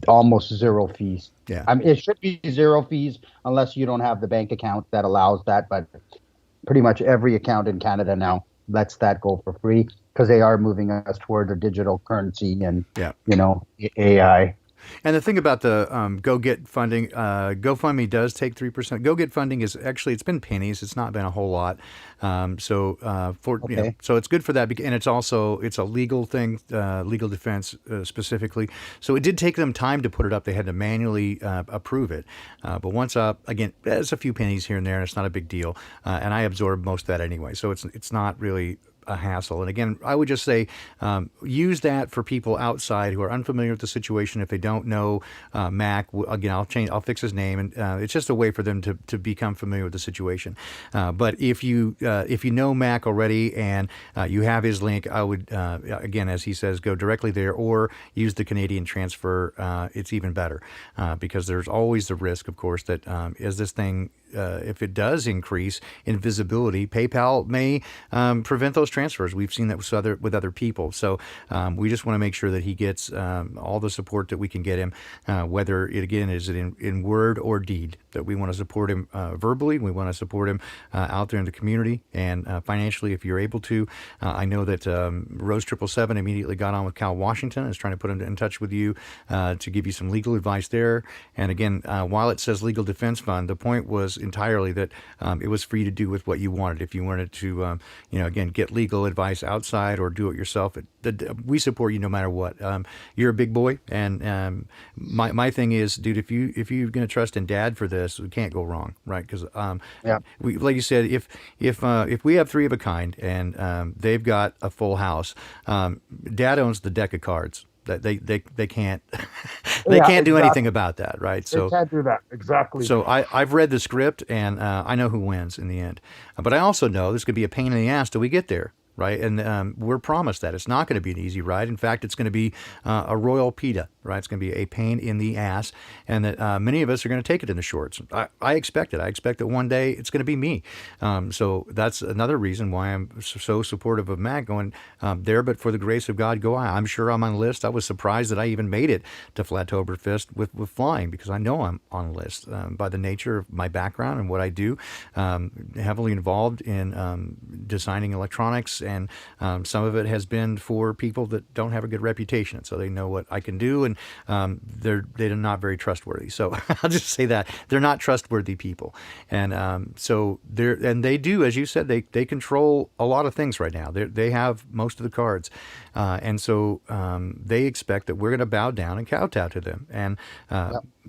almost zero fees. Yeah, it should be zero fees unless you don't have the bank account that allows that, but pretty much every account in Canada now lets that go for free because they are moving us towards a digital currency and AI. And the thing about the Go Get Funding, GoFundMe does take 3%. Go Get Funding is actually, it's been pennies. It's not been a whole lot. So it's good for that. And it's a legal thing, legal defense specifically. So it did take them time to put it up. They had to manually approve it. But once up, again, there's a few pennies here and there, and it's not a big deal. And I absorb most of that anyway. So it's not really a hassle. And again, I would just say use that for people outside who are unfamiliar with the situation. If they don't know Mac, again, I'll fix his name, and it's just a way for them to become familiar with the situation. But if you know Mac already and you have his link, I would again, as he says, go directly there or use the Canadian transfer. It's even better because there's always the risk, of course, that as this thing if it does increase in visibility, PayPal may prevent those transfers. We've seen that with other people. So we just want to make sure that he gets all the support that we can get him, whether it again is it in word or deed. That we want to support him verbally. We want to support him out there in the community and financially if you're able to. I know that Rose 777 immediately got on with Cal Washington, is trying to put him in touch with you to give you some legal advice there. And again, while it says legal defense fund, the point was entirely that it was for you to do with what you wanted. If you wanted to, again, get legal advice outside or do it yourself, we support you no matter what. You're a big boy, and my thing is, dude, if you're going to trust in Dad for this, we can't go wrong, right? Because we, like you said, if we have three of a kind and they've got a full house, Dad owns the deck of cards. That they can't can't do anything about that, right? So they can't do that, exactly. So I've read the script and I know who wins in the end, but I also know this could be a pain in the ass till we get there. Right, and we're promised that it's not going to be an easy ride. In fact, it's going to be a royal PETA, right? It's going to be a pain in the ass, and that many of us are going to take it in the shorts. I expect it. I expect that one day it's going to be me. So that's another reason why I'm so supportive of Mac going there. But for the grace of God, go I. I'm sure I'm on the list. I was surprised that I even made it to Flatoberfest with flying, because I know I'm on the list by the nature of my background and what I do. Heavily involved in designing electronics. And some of it has been for people that don't have a good reputation, so they know what I can do, and they're not very trustworthy. So I'll just say that they're not trustworthy people, and so they do, as you said, they control a lot of things right now. They have most of the cards, and so they expect that we're going to bow down and kowtow to them. And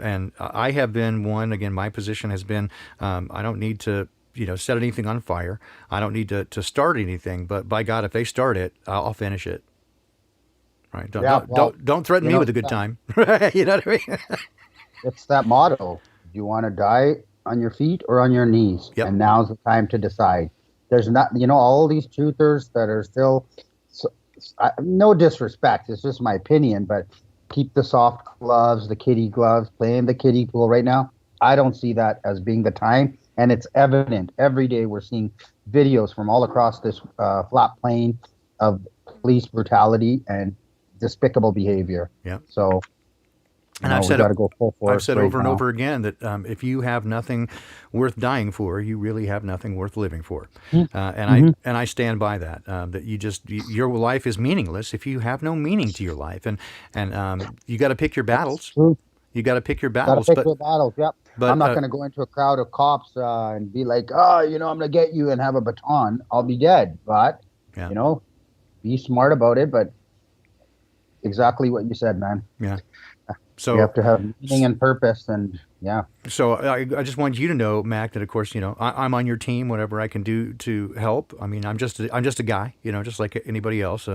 and I have been one. Again, my position has been I don't need to set anything on fire. I don't need to start anything, but by God, if they start it, I'll finish it. Right? Don't threaten me with a good time. You know what I mean? It's that motto. Do you want to die on your feet or on your knees? Yep. And now's the time to decide. There's not, all these truthers that are still, no disrespect, it's just my opinion, but keep the soft gloves, the kiddie gloves, playing the kiddie pool right now. I don't see that as being the time. And it's evident every day. We're seeing videos from all across this flat plain of police brutality and despicable behavior. Yeah. So, and I've said, go full force I've said right over and now. over again that if you have nothing worth dying for, you really have nothing worth living for. And I stand by that. That your life is meaningless if you have no meaning to your life. And you got to pick your battles. You got to pick your battles. Your battles. Yep. But I'm not going to go into a crowd of cops and be like, I'm going to get you and have a baton. I'll be dead. But, be smart about it. But exactly what you said, man. Yeah. So you have to have meaning and purpose, and yeah. So I just want you to know, Mac, that of course, I'm on your team. Whatever I can do to help. I mean, I'm just a guy, just like anybody else.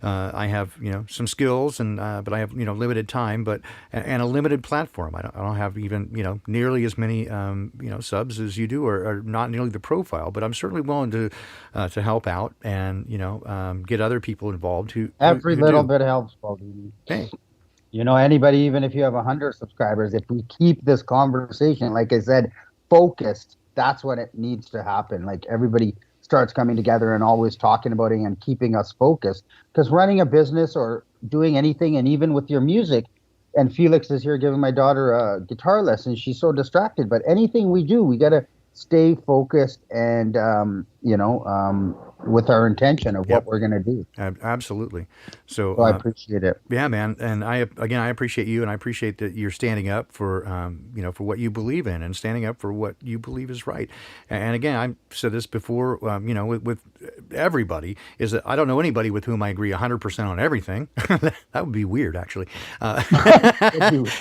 I have some skills, and but I have limited time, and a limited platform. I don't have even nearly as many subs as you do, or not nearly the profile. But I'm certainly willing to help out and get other people involved who every who little do. bit helps, Baldini. Hey. Anybody, even if you have 100 subscribers, if we keep this conversation, like I said, focused, that's when it needs to happen. Like everybody starts coming together and always talking about it and keeping us focused. Because running a business or doing anything, and even with your music, and Felix is here giving my daughter a guitar lesson, she's so distracted. But anything we do, we got to stay focused and, with our intention of what we're going to do. Absolutely. So I appreciate it. Yeah, man. And I appreciate you, and I appreciate that you're standing up for, for what you believe in, and standing up for what you believe is right. And again, I've said this before, with everybody, is that I don't know anybody with whom I agree 100% on everything. That would be weird, actually.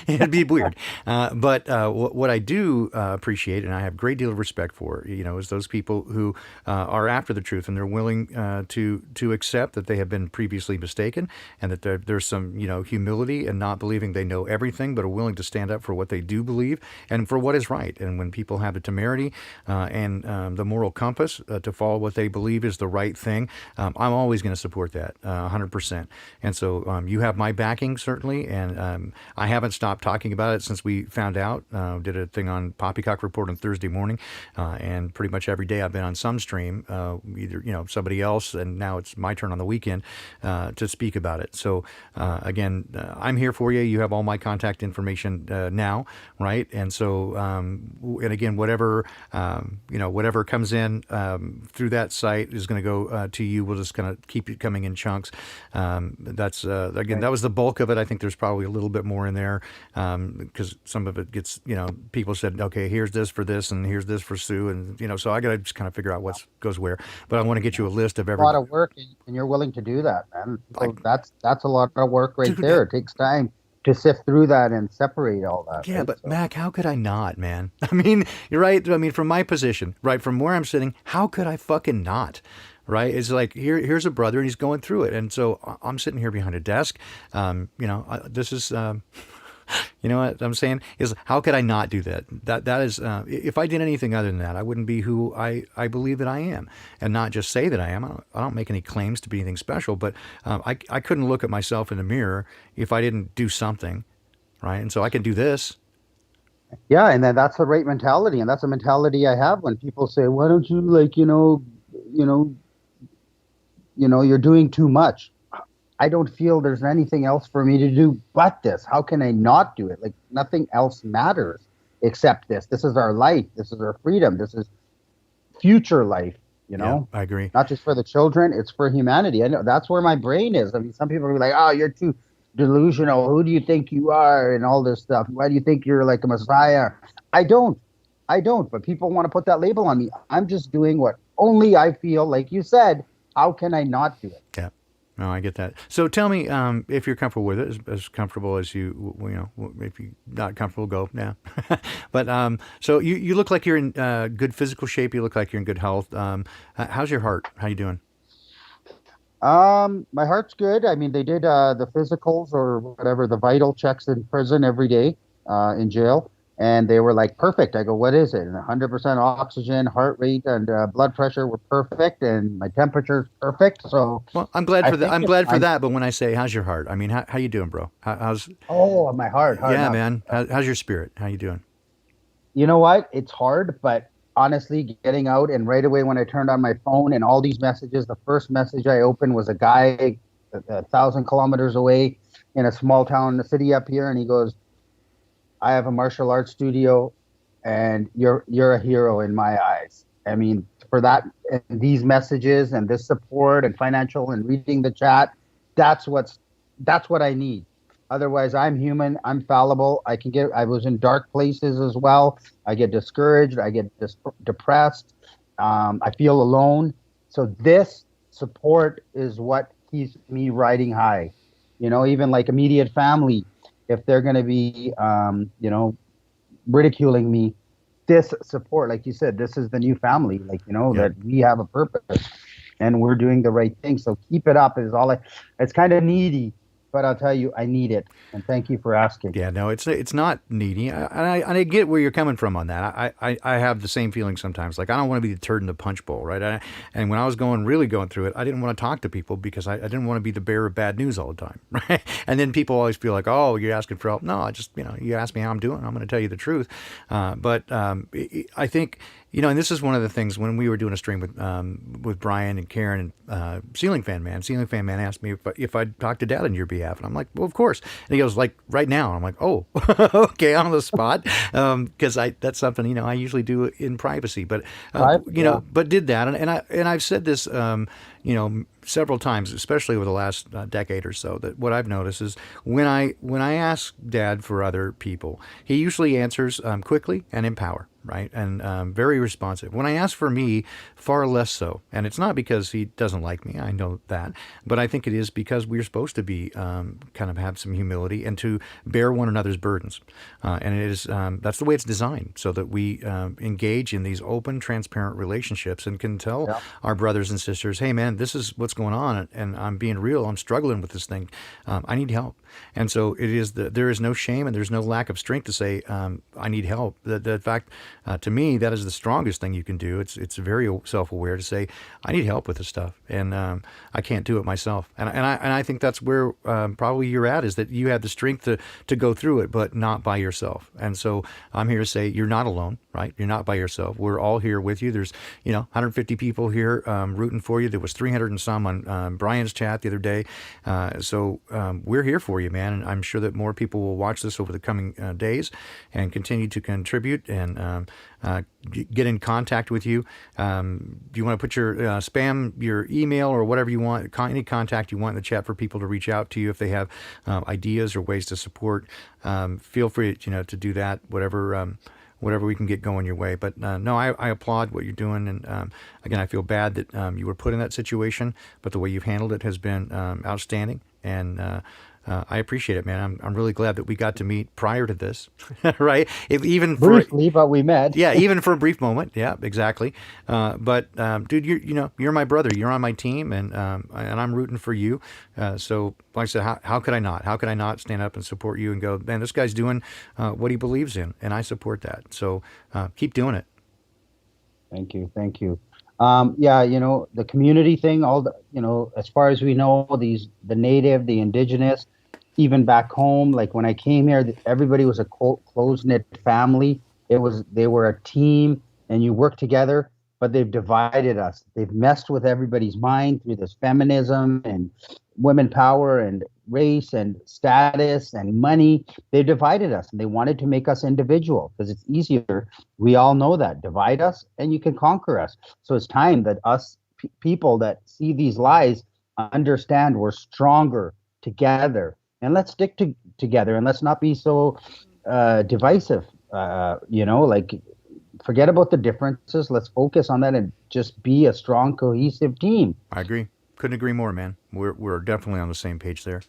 It'd be weird. But what I do appreciate, and I have a great deal of respect for, is those people who are after the truth, and they're willing to accept that they have been previously mistaken, and that there's some humility and not believing they know everything, but are willing to stand up for what they do believe and for what is right. And when people have the temerity and the moral compass to follow what they believe is the right thing, I'm always going to support that 100%. And so you have my backing, certainly, and I haven't stopped talking about it since we found out. Did a thing on Poppycock Report on Thursday morning, and pretty much every day I've been on some stream, either somebody else, and now it's my turn on the weekend to speak about it. So again, I'm here for you. You have all my contact information now, right? And so, and again, whatever whatever comes in through that site is going to go to you. We'll just kind of keep it coming in chunks. That's again, that was the bulk of it. I think there's probably a little bit more in there because some of it gets, people said, okay, here's this for this and here's this for Sue, and so I got to just kind of figure out what goes where. But I want to get you a list of every. A lot of work, and you're willing to do that, man. So that's a lot of work right there. It takes time to sift through that and separate all that. Yeah, right? but Mac, how could I not, man? I mean, you're right. I mean, from my position, right, from where I'm sitting, how could I fucking not? Right? It's like, here's a brother and he's going through it. And so I'm sitting here behind a desk. This is, you know what I'm saying? Is how could I not do that? That is, if I did anything other than that, I wouldn't be who I believe that I am, and not just say that I am. I don't make any claims to be anything special, but I couldn't look at myself in the mirror if I didn't do something, right? And so I can do this. Yeah, and then that's the right mentality, and that's a mentality I have when people say, "Why don't you you're doing too much." I don't feel there's anything else for me to do but this. How can I not do it? Like, nothing else matters except this. This is our life. This is our freedom. This is future life, Yeah, I agree. Not just for the children, it's for humanity. I know that's where my brain is. I mean, some people are like, "Oh, you're too delusional. Who do you think you are?" and all this stuff. Why do you think you're like a messiah? I don't. But people want to put that label on me. I'm just doing what only I feel, like you said. How can I not do it? Yeah. No, I get that. So tell me if you're comfortable with it, as comfortable as if you're not comfortable, go. Yeah. But so you look like you're in good physical shape. You look like you're in good health. How's your heart? How you doing? My heart's good. I mean, they did the physicals or whatever, the vital checks in prison every day, in jail. And they were like, perfect. I go, what is it? And 100% oxygen, heart rate, and blood pressure were perfect, and my temperature's perfect. So, well, I'm glad for that. I'm glad for that. But when I say, how's your heart? I mean, how you doing, bro? How's? Oh, my heart. Yeah, man. How's your spirit? How you doing? You know what? It's hard, but honestly, getting out and right away when I turned on my phone and all these messages, the first message I opened was a guy 1,000 kilometers away in a small town in the city up here, and he goes, "I have a martial arts studio, and you're a hero in my eyes." I mean, for that, and these messages and this support and financial and reading the chat, that's what I need. Otherwise, I'm human. I'm fallible. I was in dark places as well. I get discouraged. I get depressed. I feel alone. So this support is what keeps me riding high. Even like immediate family, if they're going to be, ridiculing me, this support, like you said, this is the new family, that we have a purpose and we're doing the right thing. So keep it up is all it's kind of needy, but I'll tell you, I need it. And thank you for asking. Yeah, no, it's not needy. I get where you're coming from on that. I have the same feeling sometimes. Like, I don't want to be the turd in the punch bowl, right? And when I was really going through it, I didn't want to talk to people because I didn't want to be the bearer of bad news all the time, right? And then people always feel like, oh, you're asking for help. No, I just, you ask me how I'm doing, I'm going to tell you the truth. But I think, and this is one of the things when we were doing a stream with Brian and Karen and Ceiling Fan Man. Ceiling Fan Man asked me if I'd talk to Dad on your behalf, and I'm like, well, of course. And he goes, like, right now. And I'm like, oh, okay, on the spot, because that's something I usually do in privacy. But but did that, and I've said this, several times, especially over the last decade or so, that what I've noticed is when I ask Dad for other people, he usually answers quickly and in power, right, and very responsive. When I ask for me, far less so, and it's not because he doesn't like me. I know that, but I think it is because we're supposed to be kind of have some humility and to bear one another's burdens, and it is that's the way it's designed, so that we engage in these open, transparent relationships and can tell our brothers and sisters, hey man, this is what's going on, and I'm being real. I'm struggling with this thing. I need help. And so it is there is no shame and there's no lack of strength to say, I need help. The fact, to me, that is the strongest thing you can do. It's very self-aware to say, I need help with this stuff, and I can't do it myself. And I think that's where probably you're at, is that you have the strength to go through it, but not by yourself. And so I'm here to say you're not alone, right? You're not by yourself. We're all here with you. There's 150 people here rooting for you. There was 300 and some on Brian's chat the other day. So we're here for you, man. And I'm sure that more people will watch this over the coming days and continue to contribute and get in contact with you. Do you want to put your spam, your email, or whatever you want, any contact you want in the chat for people to reach out to you if they have ideas or ways to support? Feel free, to do that, whatever we can get going your way. But no, I applaud what you're doing. And again, I feel bad that you were put in that situation, but the way you've handled it has been outstanding. And I appreciate it, man. I'm really glad that we got to meet prior to this, right? Even briefly, but we met. Yeah, even for a brief moment. Yeah, exactly. But dude, you're my brother. You're on my team, and I'm rooting for you. So, like I said, how could I not? How could I not stand up and support you and go, man, this guy's doing what he believes in, and I support that. So keep doing it. Thank you. The community thing, as far as we know, the native, the indigenous, even back home, like when I came here, everybody was a close-knit family. They were a team, and you work together, but they've divided us. They've messed with everybody's mind through this feminism and women power and race and status and money. They divided us, and they wanted to make us individual because it's easier. We all know that. Divide us and you can conquer us. So it's time that us people that see these lies understand we're stronger together, and let's stick together, and let's not be so divisive. Forget about the differences. Let's focus on that and just be a strong, cohesive team. I agree. Couldn't agree more, man. We're definitely on the same page there.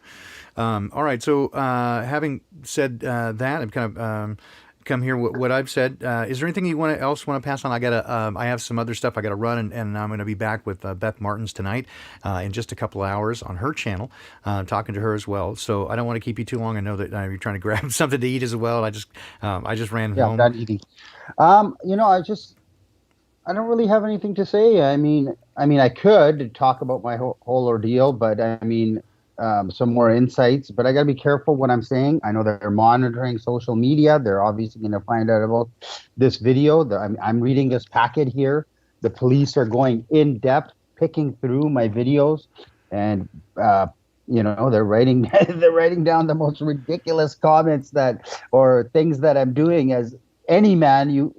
All right. So having said that, I've kind of come here what I've said. Is there anything you else want to pass on? I have some other stuff I got to run, and I'm going to be back with Beth Martins tonight in just a couple of hours on her channel, talking to her as well. So I don't want to keep you too long. I know that you're trying to grab something to eat as well. I just ran home. Yeah, not eating. I don't really have anything to say. I mean, I could talk about my whole ordeal, but some more insights. But I got to be careful what I'm saying. I know they're monitoring social media. They're obviously going to find out about this video. I'm reading this packet here. The police are going in depth, picking through my videos, and they're writing down the most ridiculous comments or things that I'm doing. As any man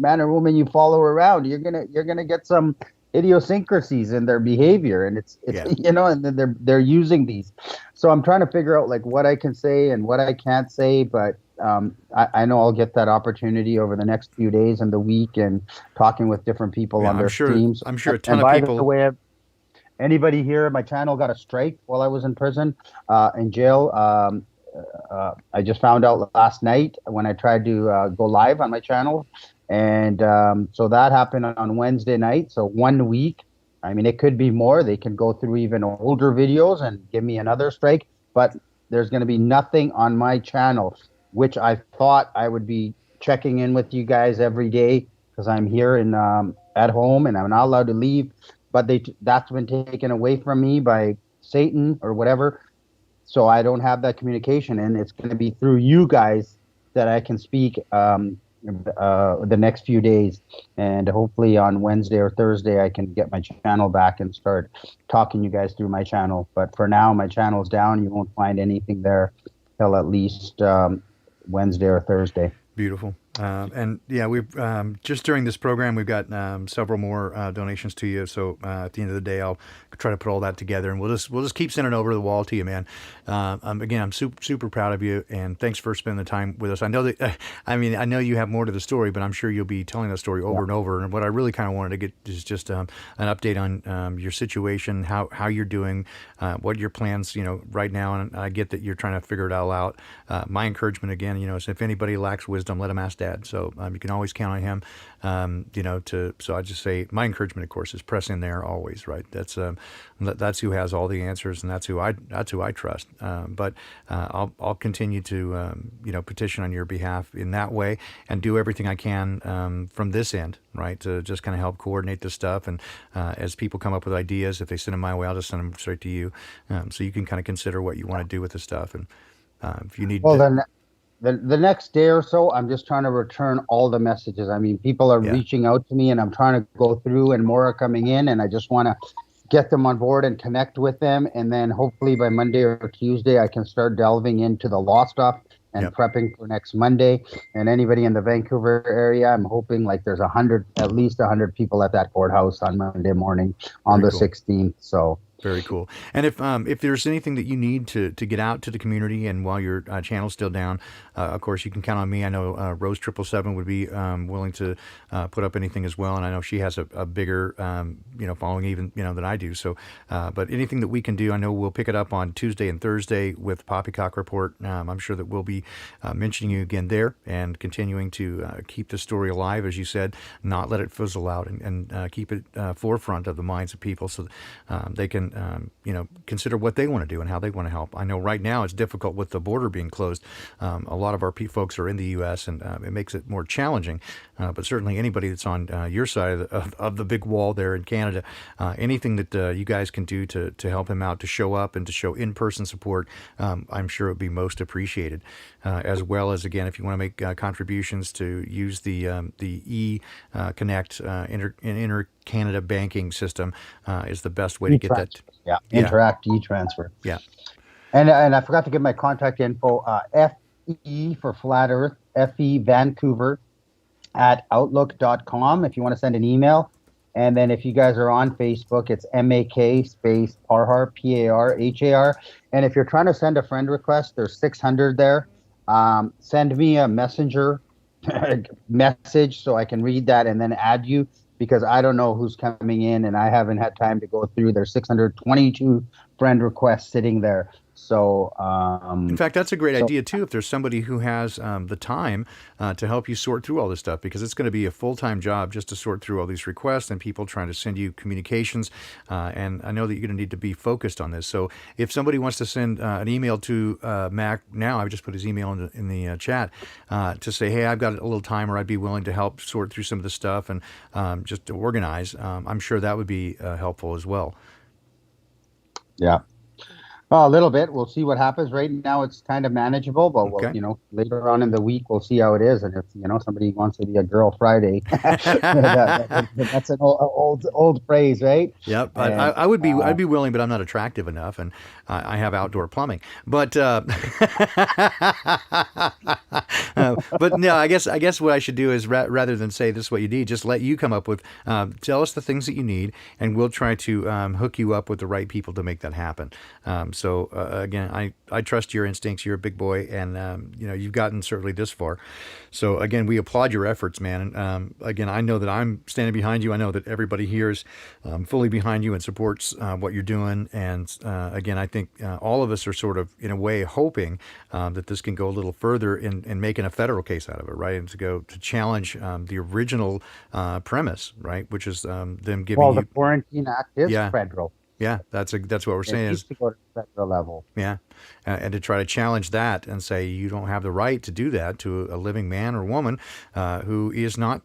or woman you follow around, you're gonna get some idiosyncrasies in their behavior, and it's and then they're using these. So I'm trying to figure out like what I can say and what I can't say, but I know I'll get that opportunity over the next few days and the week, and talking with different people on their streams. I'm sure a ton of people. By the way, anybody here, my channel got a strike while I was in prison, in jail. I just found out last night when I tried to go live on my channel. And so that happened on Wednesday night. So 1 week. I mean, it could be more. They can go through even older videos and give me another strike. But there's going to be nothing on my channel, which I thought I would be checking in with you guys every day because I'm here at home and I'm not allowed to leave. But that's been taken away from me by Satan or whatever. So I don't have that communication, and it's going to be through you guys that I can speak the next few days. And hopefully on Wednesday or Thursday, I can get my channel back and start talking you guys through my channel. But for now, my channel's down. You won't find anything there till at least Wednesday or Thursday. Beautiful. And yeah, we've just during this program we've got several more donations to you. So at the end of the day, I'll try to put all that together, and we'll just keep sending it over the wall to you, man. Again, I'm super proud of you, and thanks for spending the time with us. I know that I know you have more to the story, but I'm sure you'll be telling the story over and over. And what I really kind of wanted to get is just an update on your situation, how you're doing, what your plans, right now. And I get that you're trying to figure it all out. My encouragement again, is if anybody lacks wisdom, let them ask Dad. So you can always count on him. So I just say my encouragement, of course, is press in there always, right? That's who has all the answers, and that's who I trust. But I'll continue to petition on your behalf in that way, and do everything I can from this end, right, to just kind of help coordinate this stuff. And as people come up with ideas, if they send them my way, I'll just send them straight to you, so you can kind of consider what you want to do with the stuff. And if you need, then the next day or so, I'm just trying to return all the messages. I mean, people are reaching out to me, and I'm trying to go through, and more are coming in, and I just want to get them on board and connect with them. And then hopefully by Monday or Tuesday, I can start delving into the law stuff and prepping for next Monday. And anybody in the Vancouver area, I'm hoping like there's at least 100 people at that courthouse on Monday morning on the 16th. So. Very cool. And if there's anything that you need to get out to the community, and while your channel's still down, of course you can count on me. I know Rose 777 would be willing to put up anything as well, and I know she has a bigger following even than I do. So, but anything that we can do, I know we'll pick it up on Tuesday and Thursday with Poppycock Report. I'm sure that we'll be mentioning you again there, and continuing to keep the story alive, as you said, not let it fizzle out, and keep it forefront of the minds of people, so they can consider what they want to do and how they want to help. I know right now it's difficult with the border being closed. A lot of our folks are in the U.S., and it makes it more challenging. But certainly anybody that's on your side of the big wall there in Canada, anything that you guys can do to help him out, to show up and to show in-person support, I'm sure it would be most appreciated. As well as, again, if you want to make contributions, to use the e-Connect Inter-Canada banking system is the best way to get that. Interact e-transfer. Yeah. And I forgot to give my contact info. FE for Flat Earth, FE Vancouver @outlook.com if you want to send an email. And then if you guys are on Facebook, it's MAK space Parhar, PARHAR. And if you're trying to send a friend request, there's 600 there. Send me a messenger message so I can read that and then add you, because I don't know who's coming in, and I haven't had time to go through. There's 622 friend requests sitting there. So, in fact, that's a great idea too. If there's somebody who has the time to help you sort through all this stuff, because it's going to be a full-time job just to sort through all these requests and people trying to send you communications. And I know that you're going to need to be focused on this. So if somebody wants to send an email to Mac now, I've just put his email in the chat to say, hey, I've got a little time, or I'd be willing to help sort through some of this stuff and just to organize. I'm sure that would be helpful as well. Yeah. A little bit. We'll see what happens. Right now, it's kind of manageable, but Okay. we'll, later on in the week, we'll see how it is. And if somebody wants to be a girl Friday, that's an old phrase, right? Yep. And, I would be I'd be willing, but I'm not attractive enough, and I have outdoor plumbing. But but no, I guess what I should do is rather than say this is what you need, just let you come up with tell us the things that you need, and we'll try to hook you up with the right people to make that happen. So again, I trust your instincts. You're a big boy, and you've gotten certainly this far. So again, we applaud your efforts, man. And again, I know that I'm standing behind you. I know that everybody here is fully behind you and supports what you're doing. And again, I think all of us are sort of in a way hoping that this can go a little further in making a federal case out of it, right? And to challenge the original premise, right, which is them giving well, the Quarantine Act is federal. Yeah, that's what we're saying. It needs to go to the federal level. Yeah, and to try to challenge that and say you don't have the right to do that to a living man or woman who is not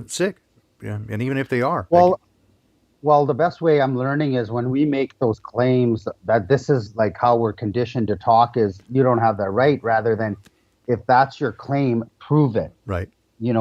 sick, and even if they are. Well, the best way I'm learning is when we make those claims that this is like how we're conditioned to talk, is you don't have that right, rather than if that's your claim, prove it. Right.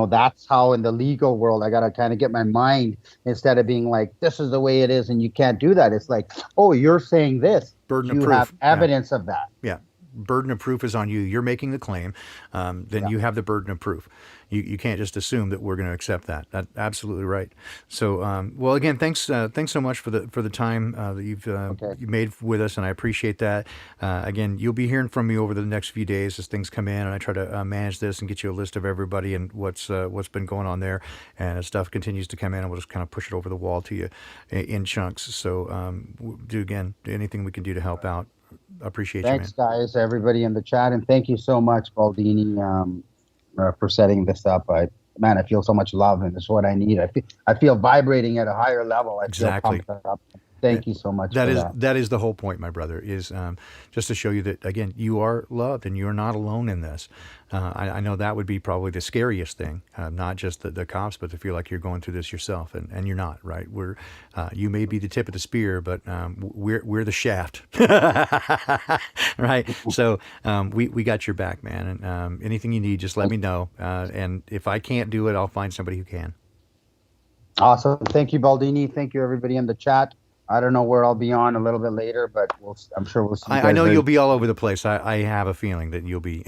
That's how in the legal world, I got to kind of get my mind, instead of being like, this is the way it is and you can't do that. It's like, oh, you're saying this. Burden you of proof. have evidence of that. Yeah. Burden of proof is on you. You're making the claim. Then you have the burden of proof. you can't just assume that we're going to accept that. That's absolutely right. So, well, again, thanks so much for the time that you made with us, and I appreciate that. Again, you'll be hearing from me over the next few days as things come in, and I try to manage this and get you a list of everybody and what's been going on there. And as stuff continues to come in, and we'll just kind of push it over the wall to you in chunks. So, do anything we can do to help out. Appreciate Thanks, you, man. guys, everybody in the chat, and thank you so much, Baldini, for setting this up. I feel so much love, and it's what I need. I feel vibrating at a higher level. I Exactly. feel pumped up. Thank you so much. That is the whole point, my brother, is just to show you that, again, you are loved and you're not alone in this. I know that would be probably the scariest thing, not just the cops, but to feel like you're going through this yourself, and you're not, right? You may be the tip of the spear, but we're the shaft, right? So we got your back, man, and anything you need, just let me know. And if I can't do it, I'll find somebody who can. Awesome. Thank you, Baldini. Thank you, everybody in the chat. I don't know where I'll be on a little bit later, but I'm sure we'll see. I know you'll be all over the place. I have a feeling that you'll be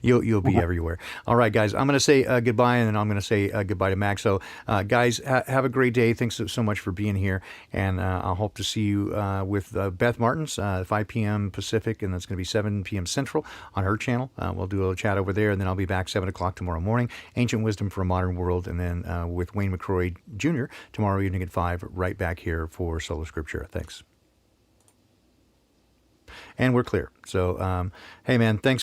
you'll be everywhere. All right, guys, I'm going to say goodbye, and then I'm going to say goodbye to Max. So, guys, have a great day. Thanks so much for being here, and I'll hope to see you with Beth Martins, 5 p.m. Pacific, and that's going to be 7 p.m. Central on her channel. We'll do a little chat over there, and then I'll be back 7 o'clock tomorrow morning. Ancient Wisdom for a Modern World, and then with Wayne McCrory Jr. tomorrow evening at 5, right back here for Sola Scriptura. Thanks. And we're clear. So, hey, man, thanks.